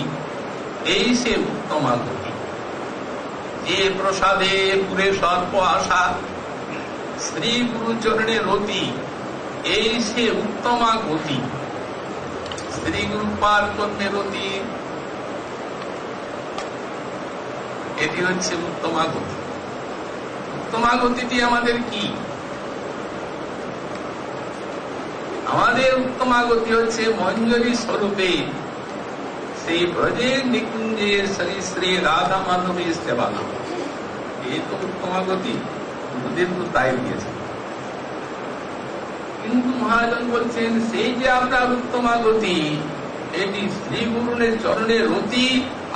এই সে উত্তমা গতি। যে প্রসাদে পুরে সর্প আশা, শ্রী গুরু চরণে রতি, এই সে উত্তমা গতি। শ্রী গুরু পার কর্মে রতি, এটি হচ্ছে উত্তমা গতি। উত্তমা গতিটি আমাদের কি? আমাদের উত্তমাগতি হচ্ছে মঞ্জরি স্বরূপে সেই ব্রজের নিকুঞ্জের শ্রী শ্রী রাধা মাধবীর সেবা। এই তো উত্তমাগতি। গুরুদেব তো তাই দিয়েছেন। কিন্তু মহাজন বলছেন সেই যে আপনার উত্তমা গতি, এটি শ্রী গুরুর চরণের রতি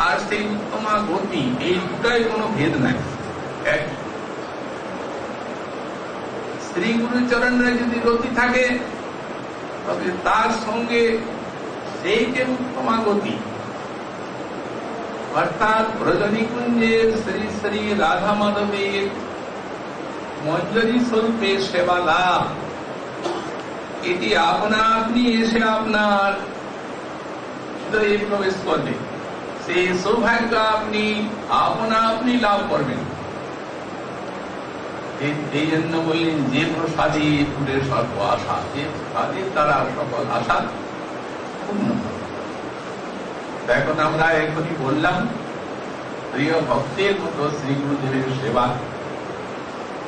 আর সেই উত্তমা গতি, এই দুটাই কোনো ভেদ নাই, এক। শ্রী গুরুর চরণে যদি রতি থাকে তবে তার সঙ্গে সেই যে উত্তমা গতি, অর্থাৎ ব্রজনী কুঞ্জের শ্রী শ্রী রাধা মাধবের মঞ্জরি স্বরূপে সেবা লাভ, এটি আপনা আপনি এসে আপনার হৃদয়ে প্রবেশ করবে। সেই সৌভাগ্য আপনি আপনা আপনি লাভ করবেন। এই জন্য বললেন যে প্রসাদে পুরে সর্ব আশা, যে প্রসাদের দ্বারা সকল আশা পূর্ণ। এখন আমরা এখনই বললাম প্রিয় ভক্তের মতো শ্রী গুরুদেবের সেবা,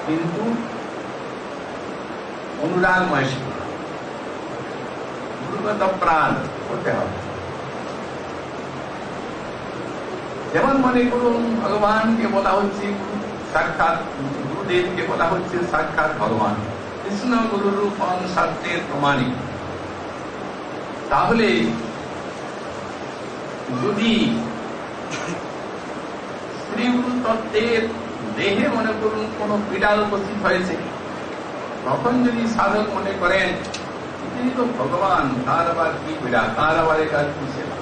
কিন্তু অনুরাগময় সেবা, গুরুগত প্রাণ করতে হবে। যেমন মনে করুন ভগবানকে বলা হচ্ছে সাক্ষাৎ, গুরুদেবকে বলা হচ্ছে সাক্ষাৎ ভগবান, কৃষ্ণ গুরু রূপং সত্যের প্রমাণিক। তাহলে যদি শ্রী গুরু তত্ত্বের দেহে মনে করুন কোন পীড়া উপস্থিত হয়েছে, তখন যদি সাধক মনে করেন তিনি তো ভগবান, তার আবার কি পীড়া, তার আবার একার কি সেবা,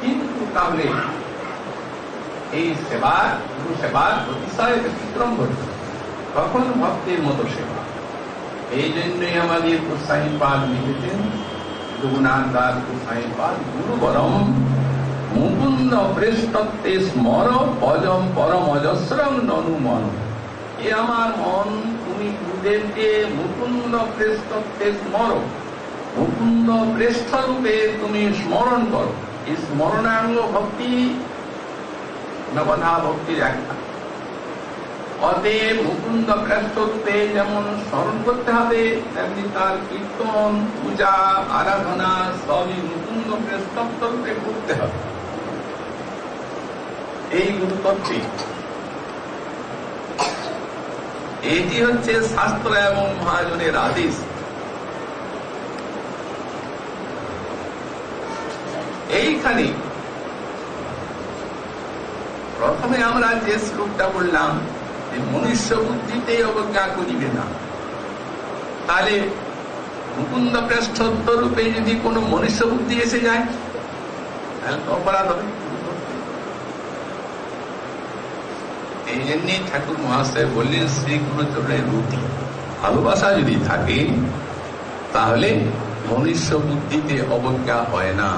কিন্তু তাহলে এই সেবা, গুরু সেবার অতিশয় ব্যতিক্রম ঘটবে, তখন ভক্তের মতো সেবা। এই জন্যই আমাদের গোস্বামী পাদ লিখেছেন, রঘুনাথ দাস গোস্বামী পাদ, গুরু বরম মুকুন্দ প্রেষ্টত্বে স্মর অজম পরম অজস্রম ননু মন। এ আমার মন, তুমি গুরুদেবকে মুকুন্দ প্রেষ্টত্বে স্মর, মুকুন্দ প্রেষ্ঠ রূপে তুমি স্মরণ করো। এই স্মরণাঙ্গ ভক্তি নবধা ভক্তির একটা। অতএব মুকুন্দ প্রেষ্ঠ রূপে যেমন স্মরণ করতে হবে, তেমনি তার কীর্তন, পূজা, আরাধনা সবই মুকুন্দ প্রেষ্ঠ রূপে করতে হবে। এই গুরুতত্ত্বে এটি হচ্ছে শাস্ত্র এবং মহাজনের আদেশ। এইখানে প্রথমে আমরা যে শ্লোকটা বললাম, মনুষ্য বুদ্ধিতে অবজ্ঞা করিবে না, তাহলে মুকুন্দ প্রেষ্ঠত্ব রূপে যদি কোনো মনুষ্য বুদ্ধি এসে যায় তাহলে তো অপরাধ হবে। এই জন্যে ঠাকুর মহাশয় বললেন শ্রী গুরুচরণের রুতি, ভালোবাসা যদি থাকে তাহলে মনুষ্য বুদ্ধিতে অবজ্ঞা হয় না,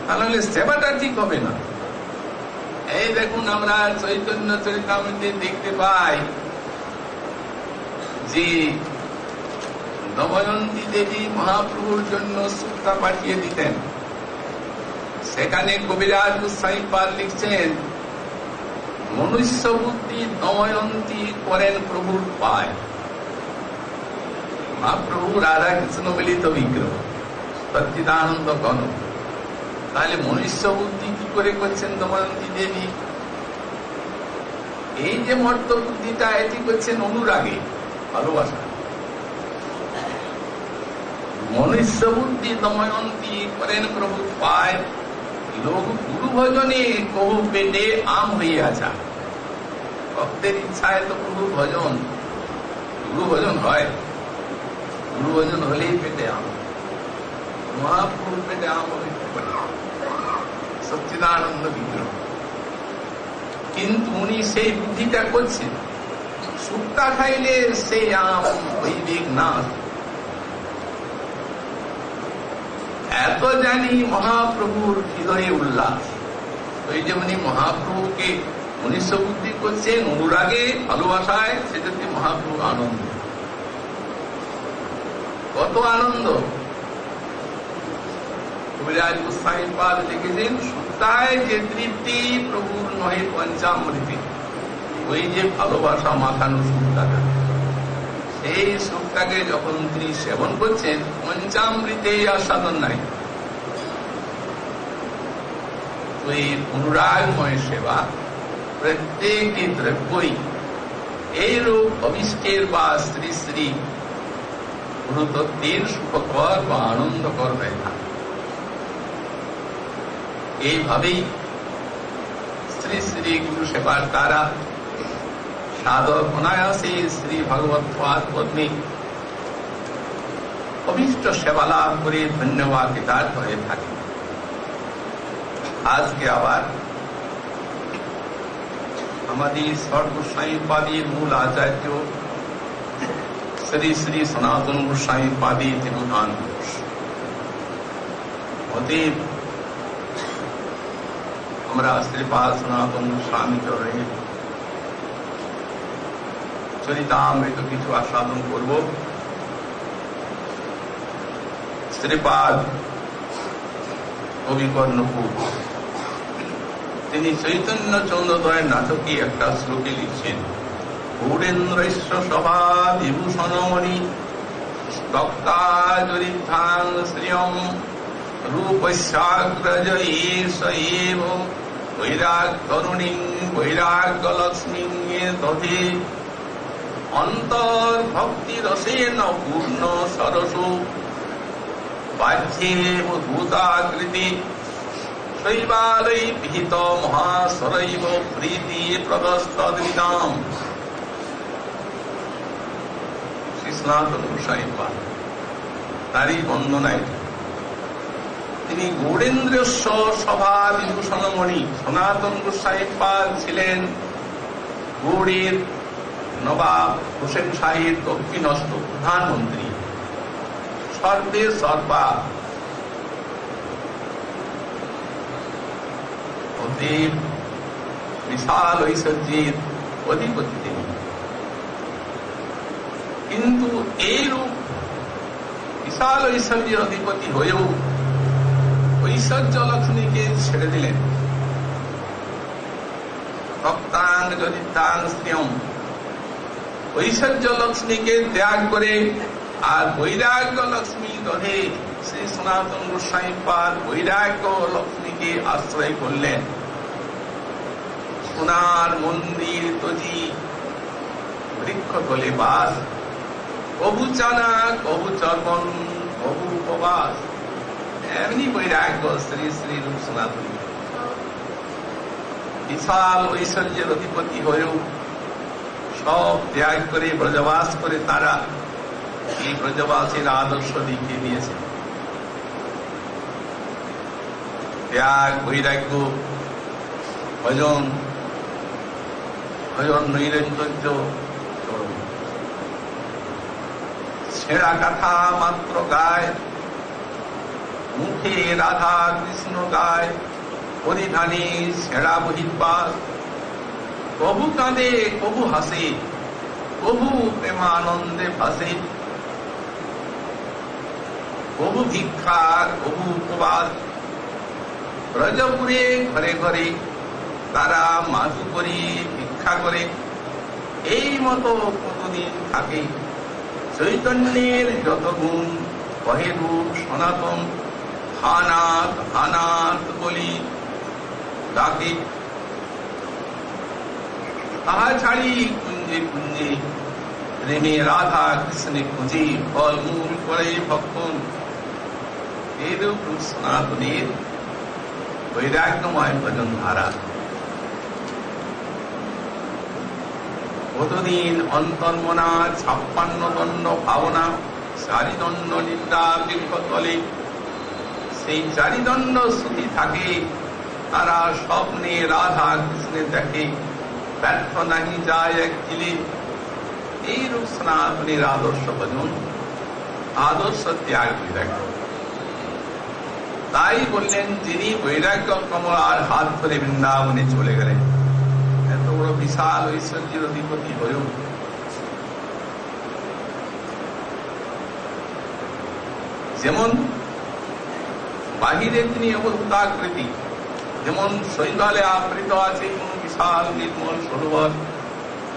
তাহলে সেবাটা ঠিক হবে না। এই দেখুন আমরা চৈতন্য চরিতামৃতে দেখতে পাই যে দময়ন্তী দেবী মহাপ্রভুর জন্য সুক্তা পাঠিয়ে দিতেন। সেখানে কবিরাজ গোস্বামী পাদ লিখছেন, মনুষ্য বুদ্ধি দময়ন্তী করেন প্রভুর পায়। মহাপ্রভু রাধা কৃষ্ণ মিলিত বিগ্রহ, সচ্চিদানন্দ গণ, তাহলে মনুষ্য বুদ্ধি কি করে করছেন দময়ন্তী দেবী? এই যে মর্ত বুদ্ধিটা, এটি করছেন অনুরাগে, ভালোবাসা। মনুষ্য বুদ্ধি দময়ন্তী করেন প্রভু পায়, লোক গুরু ভজনে কহু পেটে আম হইয়াছা। ভক্তের ইচ্ছায় তো প্রভু ভজন, গুরু ভজন হয়, গুরু ভজন হলেই পেটে আম। মহাপ্রভুর পেটে আম হইতে পারে, সচ্চিদানন্দ বিগ্রহ, কিন্তু উনি সেই বুদ্ধিটা করছেন। শুক্তা খাইলে সেই আম হইবে না, এত জানি মহাপ্রভুর হৃদয়ে উল্লাস। ওই যেমনি মহাপ্রভুকে মনুষ্য বুদ্ধি করছেন অনুরাগে, ভালোবাসায়, সেটাতে মহাপ্রভু আনন্দ, কত আনন্দ। কবিরাজ গোস্বামী পাদ লিখেছেন, শুক্তায় যে তৃপ্তি প্রভুর নহে পঞ্চামৃতে। ওই যে ভালোবাসা মাখানো শুক্তাটা, সেই শুক্তাকে যখন তিনি সেবন করছেন, পঞ্চামৃতে আস্বাদন নাই। ওই অনুরাগময় সেবা, প্রত্যেকটি দ্রব্যই এইরূপ অভিষ্টের বা শ্রী শ্রী গুরুতত্ত্বের সুখকর বা আনন্দকর হয়ে থাকে। এইভাবেই শ্রী শ্রী গুরু সেবার দ্বারা সাদর অনায়াসে শ্রী ভগবৎ পাদ পদ্মে অভীষ্ট সেবা লাভ করে ধন্যবাদ কৃতার্থ হয়ে থাকে। আজকে আবার আমাদের সর্বস্বামীপাদের মূল আচার্য শ্রী শ্রী সনাতন গোস্বামীপাদের তিরোধান দিবস। অতএব আমরা শ্রীপাদ সনাতন গোস্বামী চরণের চরিতামৃত কিছু আস্বাদন করব। শ্রীপাদ কবি কর্ণপুর তিনি চৈতন্য চন্দ্রোদয়ের নাটকে একটা শ্লোকে লিখছেন, গৌরেন্দ্রৈশ্য সভা বিভূষণমণি স্তক্তাজরিদ্ধাং শ্রিয়ম রূপস্যাগ্রজ এষ এব বৈরাগ্যরুণিং বৈরাগ্যলক্ষ্মীং দধে অন্তর্ভক্তিরসেন পূর্ণ সরসো বাহ্যেব ভূতাকৃতি শৈবালয় বিহিত মহাসরৈব প্রীতি প্রদস্তদ্বিদাম। শ্রী সনাতন গোস্বামীপাদ তারই বন্দনায় তিনি গৌড়েন্দ্রস্য সভা বিভূষণমণি। সনাতন গোস্বামীপাদ ছিলেন গৌড়ের নবাব হোসেন শাহের দক্ষিণস্থ প্রধানমন্ত্রী, সর্বে সর্বা অতীব বিশাল ঐশ্বর্যের অধিপতি তিনি। কিন্তু এইরূপ বিশাল ঐশ্বর্যের অধিপতি হয়েও ঐশ্বর্য লক্ষ্মীকে ছেড়ে দিলেন। ভক্তাং যদিতাং স্ত্রিয়ম, ঐশ্বর্য লক্ষ্মীকে ত্যাগ করে আর বৈরাগ্য লক্ষ্মী দধে শ্রী সনাতন গোস্বামীপাদ বৈরাগ্য লক্ষ্মীকে আশ্রয় করলেন। সোনার মন্দির তজি বৃক্ষ তলে বাস, কবু চানা কবু চর্বণ কবু উপবাস। এমনি বৈরাগ্য শ্রী শ্রী রূপ সনাতন। বিশাল ঐশ্বর্যের অধিপতি হয়েও সব ত্যাগ করে ব্রজবাস করে তারা এই ব্রজবাসীর আদর্শ দেখিয়ে দিয়েছে। ত্যাগ, বৈরাগ্য, ভজন, ভজন নৈরন্তর্য, ছেঁড়া কথা মাত্র গায়, মুখে রাধা কৃষ্ণ গায়, পরিধানে ছেঁড়া বহির্বাস। কবু কাঁদে কবু হাসে, কবু প্রেমানন্দে ভাসে, কবু ভিক্ষা কবু উপবাস। ব্রজপুরে ঘরে ঘরে তারা মাঝু করে ভিক্ষা করে। এই মতো কতদিন থাকে। চৈতন্যের যত গুণ কহে রূপ সনাতন, হানাথ হানাথ বলি ডাকে। তাহা ছাড়ি কুঞ্জে কুঞ্জে প্রেমে রাধা কৃষ্ণে খুঁজে ফলমূল করে ভক্ষণ। এরূপ সনাতনের বৈরাগ্যময় ভজন ধারা কতদিন অন্তর্মনা 56 দণ্ড ভাবনা, চারিদণ্ড নিদ্রা বৃক্ষতলে। সেই চারিদণ্ড শ্রুতি থাকে, তারা স্বপ্নে রাধা কৃষ্ণে দেখে, ব্যর্থ নাহি যায় এক কিলে। এইরূপ সনাতনের আদর্শ ভজন, আদর্শ ত্যাগ বৈরাগ্য। তাই বললেন, যিনি বৈরাগ্য কমলার হাত ধরে বৃন্দাবনে চলে গেলেন, এত বড় বিশাল ঐশ্বর্যের অধিপতি হয়েও যেমন বাহিরে তিনি অবস্থাকৃতি, যেমন শৈবালে আবৃত আছে কোন বিশাল নির্মল সরোবর,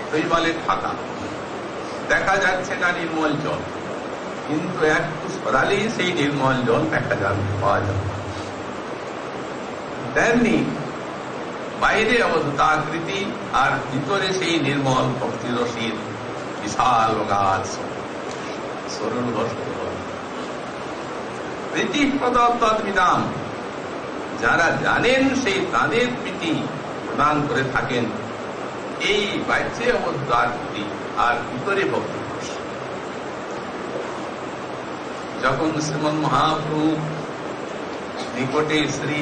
শৈবালে থাকা দেখা যাচ্ছে না নির্মল জল, কিন্তু একটু সরালেই সেই নির্মল জল দেখা যাবে, পাওয়া যাবে। তেমনি বাইরে অবধূতাকৃতি আর ভিতরে সেই নির্মল ভক্তি রসির বিশাল গাছ সরল প্রীতি প্রদত্তবিদাম, যারা জানেন সেই তাদের প্রীতি প্রদান করে থাকেন এই বাহ্যে অবধূতাকৃতি আর ভিতরে ভক্তি রস। যখন শ্রীমন মহাপ্রভু নিকটে শ্রী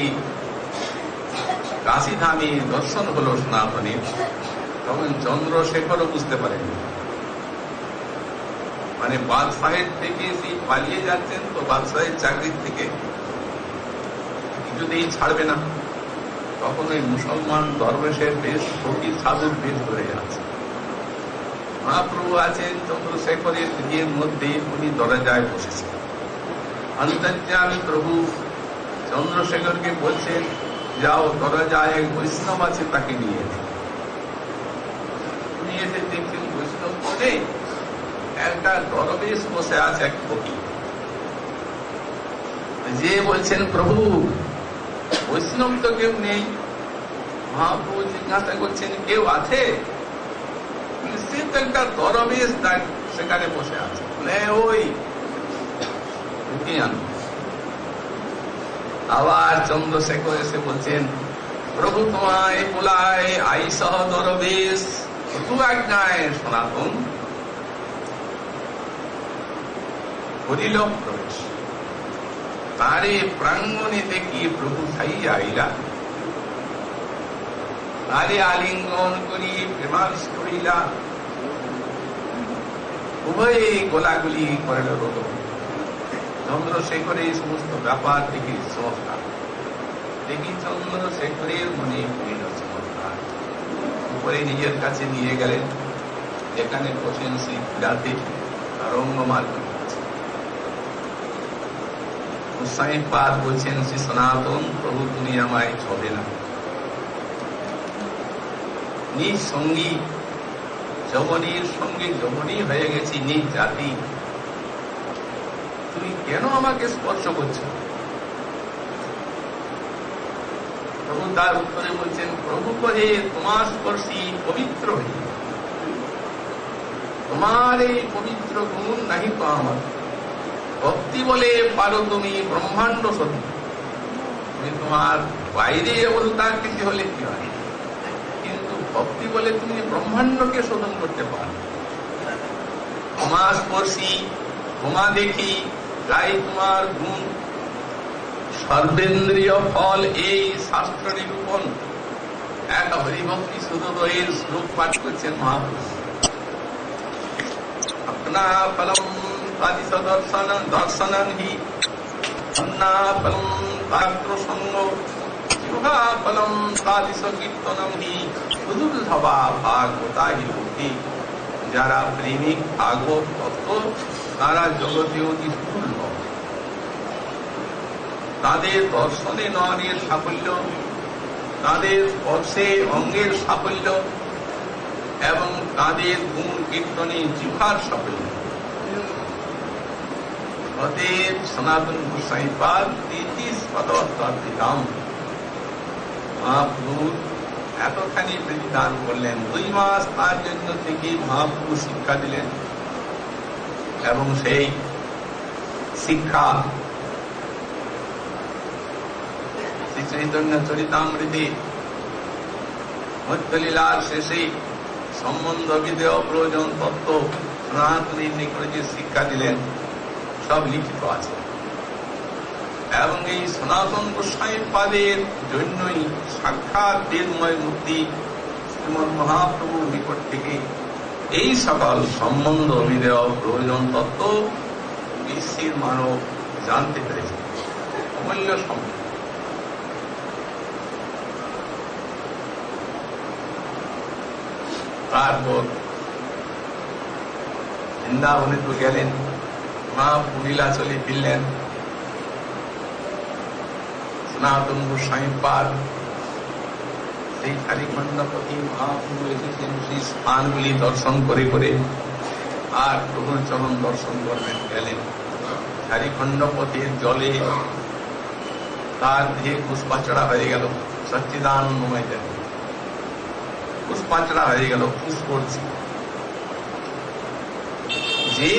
কাশীধামে দর্শন হলো সনাতনের, তখন চন্দ্রশেখরও বুঝতে পারেন, মানে বাদশাহের থেকে সেই পালিয়ে যাচ্ছেন, তো বাদশাহের চাকরির থেকে কিছুতেই ছাড়বে না। তখন ওই মুসলমান দরবেশের বেশ ফকির সাধুর বেশ ধরে যাচ্ছে। মহাপ্রভু আছেন চন্দ্রশেখরের দিকের মধ্যে, উনি দরজায় বসেছেন। অন্তর্যামী প্রভু চন্দ্রশেখরকে বলছেন, যাও দরজায় এক বৈষ্ণব আছে, তাকে নিয়ে এসে। উনি এসে দেখছেন বৈষ্ণব বলে একটা দরবেশ বসে আছে, এক ফকির। যে বলছেন, প্রভু বৈষ্ণব তো কেউ নেই। মহাপ্রভু জিজ্ঞাসা করছেন, কেউ আছে? সে তো একটা দরবেশ সেখানে বসে আছে। ওই আবার চন্দ্রশেখর এসে বলছেন, প্রভু তোমায় বোলায় আই সহ দরবেশ, তু আজ্ঞায় সনাতন করিল প্রবেশ। তারে প্রাঙ্গণে দেখি প্রভু খাইয়া আইলা, তারে আলিঙ্গন করি প্রেমাবিষ্ট হইলা, উভয়ে গোলাগুলি করিল রোদ। চন্দ্রশেখরের সমস্ত ব্যাপার দেখি চমৎকার, দেখি চন্দ্রশেখরের মনে হইল চমৎকার। উপরে নিজের কাছে নিয়ে গেলেন, যেখানে বসেন শ্রী বিরাটে রঙ্গ মার্গ। গোসাইপাদ বলছেন, শ্রী সনাতন প্রভু তুমি আমায় ছবে না, নিজ সঙ্গী যমনীর সঙ্গে যমনী হয়ে গেছি, নিজ জাতি, তুমি কেন আমাকে স্পর্শ করছো? প্রভু তার উত্তরে বলছেন, প্রভু কহে তোমার স্পর্শী পবিত্র হই, তোমার এই পবিত্র গুণ নাহি তো আমার। ভক্তি বলে পারো তুমি ব্রহ্মাণ্ড শোধন, তুমি তোমার বাইরে অবতাকৃতি হলে কি হয়, কিন্তু ভক্তি বলে তুমি ব্রহ্মাণ্ডকে শোধন করতে পারো। তোমা স্পর্শী, তোমা দেখি, গাই তোমার গুণ, সর্বেন্দ্রীয় ফল এই শাস্ত্র নিরূপণ। এক হরিভক্তি সুদোদয়ের শ্লোক পাঠ করছেন মহাপুরুষ। আপনা ফলম তাদিশ দর্শনং হি, অন্না ফলম তাত্র সঙ্গ, জিহ্বা ফলম তাদিশ কীর্তনং হি, সুদুর্লভা ভাগবতা হি ভক্তি। যারা প্রেমিক ভাগবত তত্ত্ব, তারা জগতে অতি দুর্লভ। তাদের দর্শনে নয়নের সাফল্য, তাদের স্পর্শে অঙ্গের সাফল্য, এবং তাদের গুণ কীর্তনে জিহ্বার সাফল্য। অতএব সনাতন গোসাইপাদ 33 পদত্যাম মহাপ্রভু এতখানি প্রতিদান করলেন। 2 মাস তার জন্য থেকে মহাপ্রভু শিক্ষা দিলেন, এবং সেই শিক্ষা শ্রী চৈতন্য চরিতামৃতে মধ্যলীলার শেষে সম্বন্ধ বিধেয় প্রয়োজন তত্ত্ব সনাতনীর নিকটে যে শিক্ষা দিলেন, সব লিখিত আছে। এবং এই সনাতন গোস্বামীপাদের জন্যই সাক্ষাৎ বেদময় মূর্তি শ্রীমৎ মহাপ্রভুর নিকট থেকে এই সকল সম্বন্ধ বিধেয় প্রয়োজন তত্ত্ব বিশ্বের মানব জানতে পেরেছে। অমূল্য সম্পদ। তারপর বৃন্দাবনে তো গেলেন, মহাপ্রভু লীলাচলে ফিরলেন। সনাতন গোস্বামীপাদ সেই ঝাড়িখণ্ডপতি মহাপ্রভু এসেছেন সেই স্থানগুলি দর্শন করে করে, আর প্রভুর চরণ দর্শন করবেন গেলেন। ঝাড়িখণ্ডপতির জলে তার দেহে পুষ্পাচড়া হয়ে গেল, সচ্চিদানন্দময় দেব। পুষ্পাঞ্চলা হয়ে গেল, পুষ করছে। যে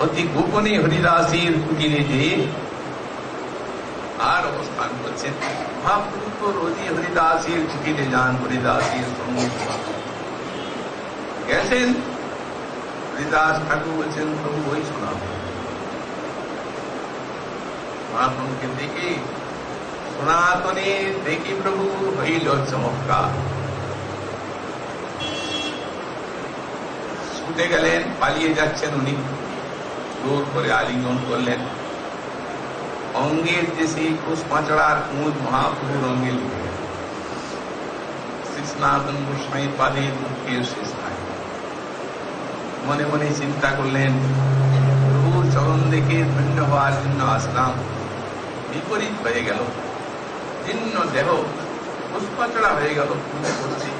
অতি গোপনে হরিদাসীর কুটিরে যে আর অবস্থান করছেন, মহাপ্রভু তো রোজই হরিদাসীর কুটিরে যান, হরিদাসীর সঙ্গে গেছেন। হরিদাস ঠাকুর বলছেন, প্রভু ওই শোনা। মহাপ্রভুকে দেখে সনাতনে দেখি প্রভু হইল চমৎকার। ছুটে গেলেন, পালিয়ে যাচ্ছেন উনি, জোর করে আলিঙ্গন করলেন। অঙ্গের যে সেই পুষ্পাচড়ার কুঁজ মহাপ্রভুর অঙ্গে লিখে গেল। শ্রী সনাতন গোস্বামী পাদের মুখের শেষ নাই। মনে মনে চিন্তা করলেন, প্রভুর চরণ দেখে ধন্য হওয়ার জন্য আসলাম, বিপরীত হয়ে গেল। জীর্ণ দেহ পুষ্পাচড়া হয়ে গেল, পুজো করছে।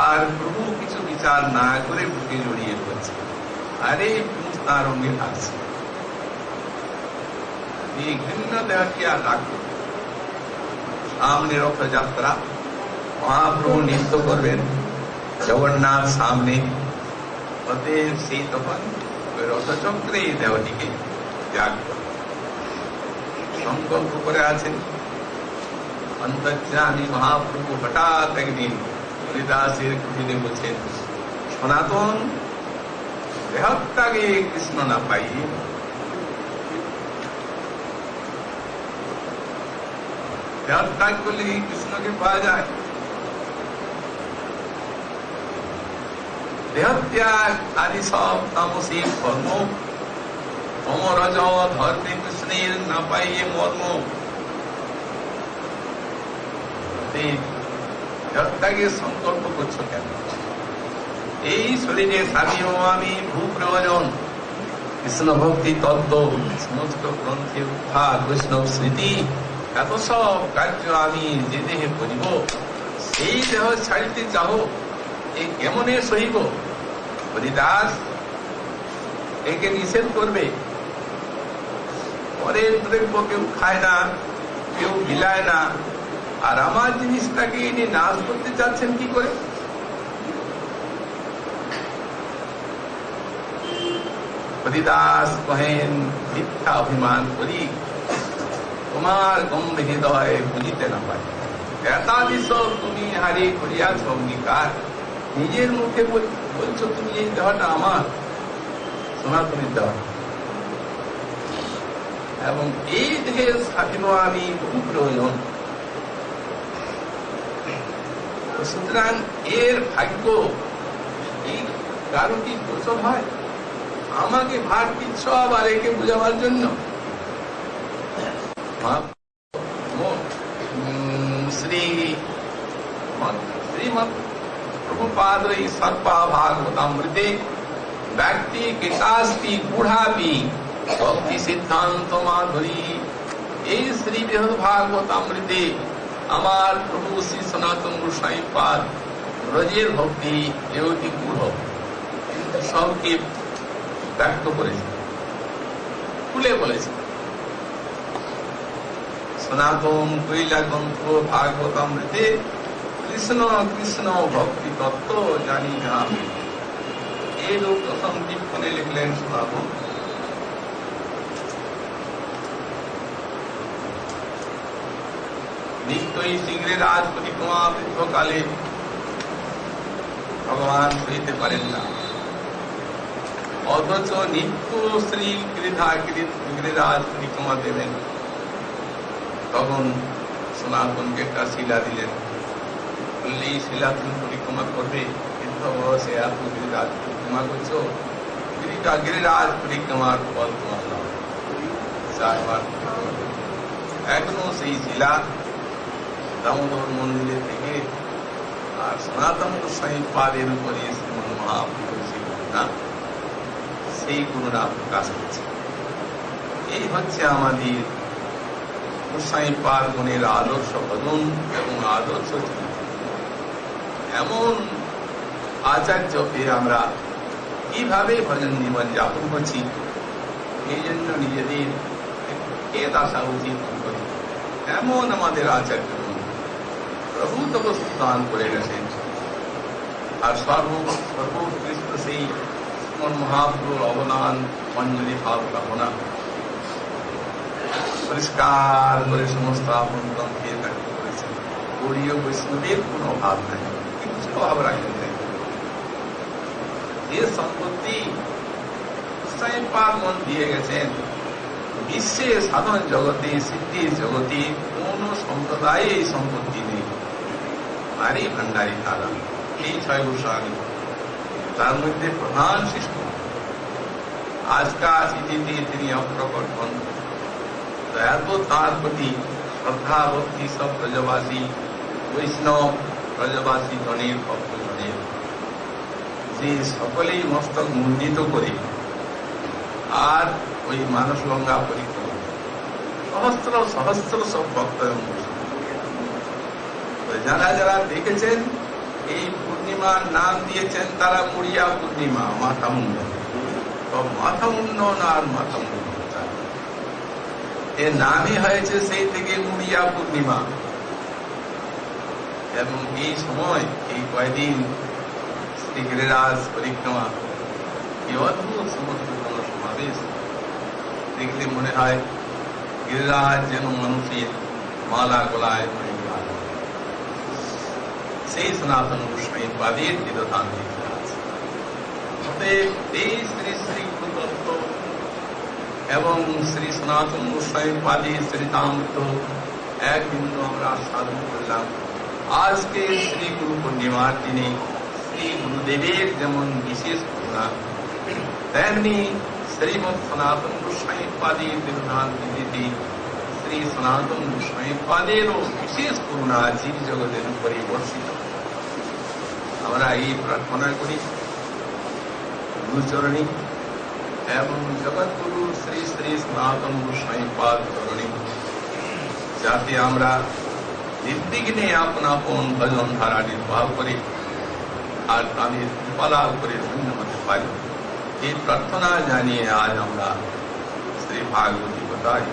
আর প্রভু কিছু বিচার না করে বুকে জড়িয়ে পড়ছে। আরে পুঁজ তার অঙ্গে থাকছে। এই ঘৃণ্য দেহকে আর রাখবে। সামনে রথযাত্রা, মহাপ্রভু নৃত্য করবেন, জগন্নাথ সামনে। অতএব সেই তখন ওই রথচক্রে এই দেহটিকে ত্যাগ করবে। সংকল্প করে আছেন। অন্তর্যামী মহাপ্রভু হঠাৎ একদিন হরিদাসের কুটিরে বলছেন, সনাতন দেহত্যাগে কৃষ্ণ না পাই, দেহত্যাগ করলে কৃষ্ণকে পাওয়া যায়। দেহত্যাগ আদি সব তামসিক কর্ম, অমরজ ধর্মে কৃষ্ণের না পাইয়ে মর্ম। দেহত্যাগের সংকল্প করছো কেন? এই শরীরে সাধিও আমি ভূপ্রয়োজন, কৃষ্ণ ভক্তি তত্ত্ব, সমস্ত গ্রন্থের উদ্ধার, বৈষ্ণব স্মৃতি, এত সব কার্য আমি যে দেহে করিব, সেই দেহ ছাড়িতে চাহ, এই কেমনে সহিব? হরিদাস একে নিষেধ করবে। পরের দ্রব্য কেউ খায় না, কেউ বিলায় না, আর আমার জিনিসটাকে ইনি নাশ করতে চাচ্ছেন কি করে? হরিদাস কহেন, মিথ্যা অভিমান করি তোমার গম্ভ হৃদয় বুঝিতে না পারি। একাদিশ তুমি হারি করিয়াছ অঙ্গীকার, নিজের মুখে বলছো তুমি এই দেহটা আমার, সনাতনের দেহ, এবং এই দেহের স্বাধীন আমি বহু প্রয়োজন। সুতরাং এর ভাগ্য এই কারো কি গোচর হয়? আমাকে ভাগ দিচ্ছ আবার একে বুঝাবার জন্য। শ্রীমৎ প্রভুপাদ সর্পা ভাগবতামৃতে ব্যক্তি কিতাস্তি গুঢ়াপি ভক্তি সিদ্ধান্ত মাধুরী। এই শ্রী বৃহৎ ভাগবতামৃতে আমার প্রভু শ্রী সনাতন গোস্বামী পাদ ব্রজের ভক্তি এ অতি গূঢ়, কিন্তু সবকে ব্যক্ত করেছে, খুলে বলেছে। সনাতন কৈলা গ্রন্থ ভাগবতামৃতে কৃষ্ণ কৃষ্ণ ভক্তি তত্ত্ব জানি না। এই লোক প্রথম টিপ্পণে লিখলেন সনাতন। নিত্যই শীঘ্রে রাজ পরিক্রমা বৃদ্ধকালে ভগবান সইতে পারেন না, অথচ নিত্য শ্রী গিরিরাজ পরিক্রমা দেবেন। তখন সনাতনকে একটা শিলা দিলেন, বললে এই শিলা তুমি পরিক্রমা করবে, বৃদ্ধ বয়সে এত গিরিরাজ পরিক্রমা করছো, গিরিরাজ পরিক্রমার ফল তোমার নাম। এখনো সেই শিলা দামোদর মন্দিরের থেকে আর সনাতন গোস্বামী পাদের উপরে শ্রীমন মহাপ্রভু সেই গুণরা প্রকাশ করছে। এই হচ্ছে আমাদের গোস্বামী পাদ গুণের আদর্শ ভজন এবং আদর্শ চিন্তা। এমন আচার্যকে আমরা কিভাবে ভজন জীবন যাপন করছি, এই জন্য নিজেদের খেদ আসা উচিত। এমন আমাদের আচার্য প্রভু তপস্থান করে গেছেন, আর সর্বোৎকৃষ্ট সেই শ্রীমন মহাপ্রভুর অবদান অঞ্জলি ভাব কামনা পরিষ্কার করে সমস্ত আপনকে ব্যক্ত করেছেন। গৌড়ীয় বৈষ্ণবের কোন অভাব নাই, কিছু অভাব রাখেন নাই। যে সম্পত্তি গোসাইপাদ মন দিয়ে গেছেন, বিশ্বে সাধন জগতে সিদ্ধি জগতে কোন সম্প্রদায়ে এই সম্পত্তি নেই। আরে ভান্ডারী তারা এই ছয় গোস্বামী, তার মধ্যে প্রধান শিষ্য আজকাল ইতিতে তিনি অপ্রকট হন। এত তাঁর প্রতি শ্রদ্ধা ভক্তি সব ব্রজবাসী বৈষ্ণব ব্রজবাসী গণের ভক্তগণের, যে সকলেই মস্তক মুন্ডিত করে আর ওই মানস গঙ্গা পরিক্রমা সহস্র সহস্র সব ভক্ত। যারা যারা দেখেছেন এই পূর্ণিমার নাম দিয়েছেন তারা মুড়িয়া পূর্ণিমা, মাথা মুন্ডন। তো মাথা মুন্ডন আর মাথা মুন্ডন এর নামই হয়েছে সেই থেকে মুড়িয়া পূর্ণিমা। এবং এই সময় এই কয়দিন শ্রী গিরিরাজ পরিক্রমা কি অদ্ভুত সমস্ত সমাবেশ দেখলে মনে হয় গিরিরাজ যেন মানুষের মালা গলায় সেই সনাতন গোস্বামী পাদের বিধান দিতে আছে। এই শ্রী শ্রী গুরুতত্ত্ব এবং শ্রী সনাতন গোস্বামী পাদে শ্রীতামৃত এক বিন্দু আমরা সাধন করলাম। আজকে শ্রী গুরু পূর্ণিমার দিনে শ্রী গুরুদেবের যেমন বিশেষ করুণা, তেমনি শ্রীমৎ সনাতন গোস্বামী পাদের বিধান দিতে শ্রী সনাতন গোস্বামী পাদেরও বিশেষ করুণা জীব জগতের উপরে বর্ষিত। আমরা এই প্রার্থনা করি গুরুচরণী এবং জগৎগুরু শ্রী শ্রী সনাতন গোস্বামী পাদ চরণী, যাতে আমরা নির্বিঘ্নে আপন আপন ভজন ধারা নির্বাহ করে আর তাদের কৃপালাভ করে ধন্য হতে পারি। এই প্রার্থনা জানিয়ে আজ আমরা শ্রী ভাগবতী কথায়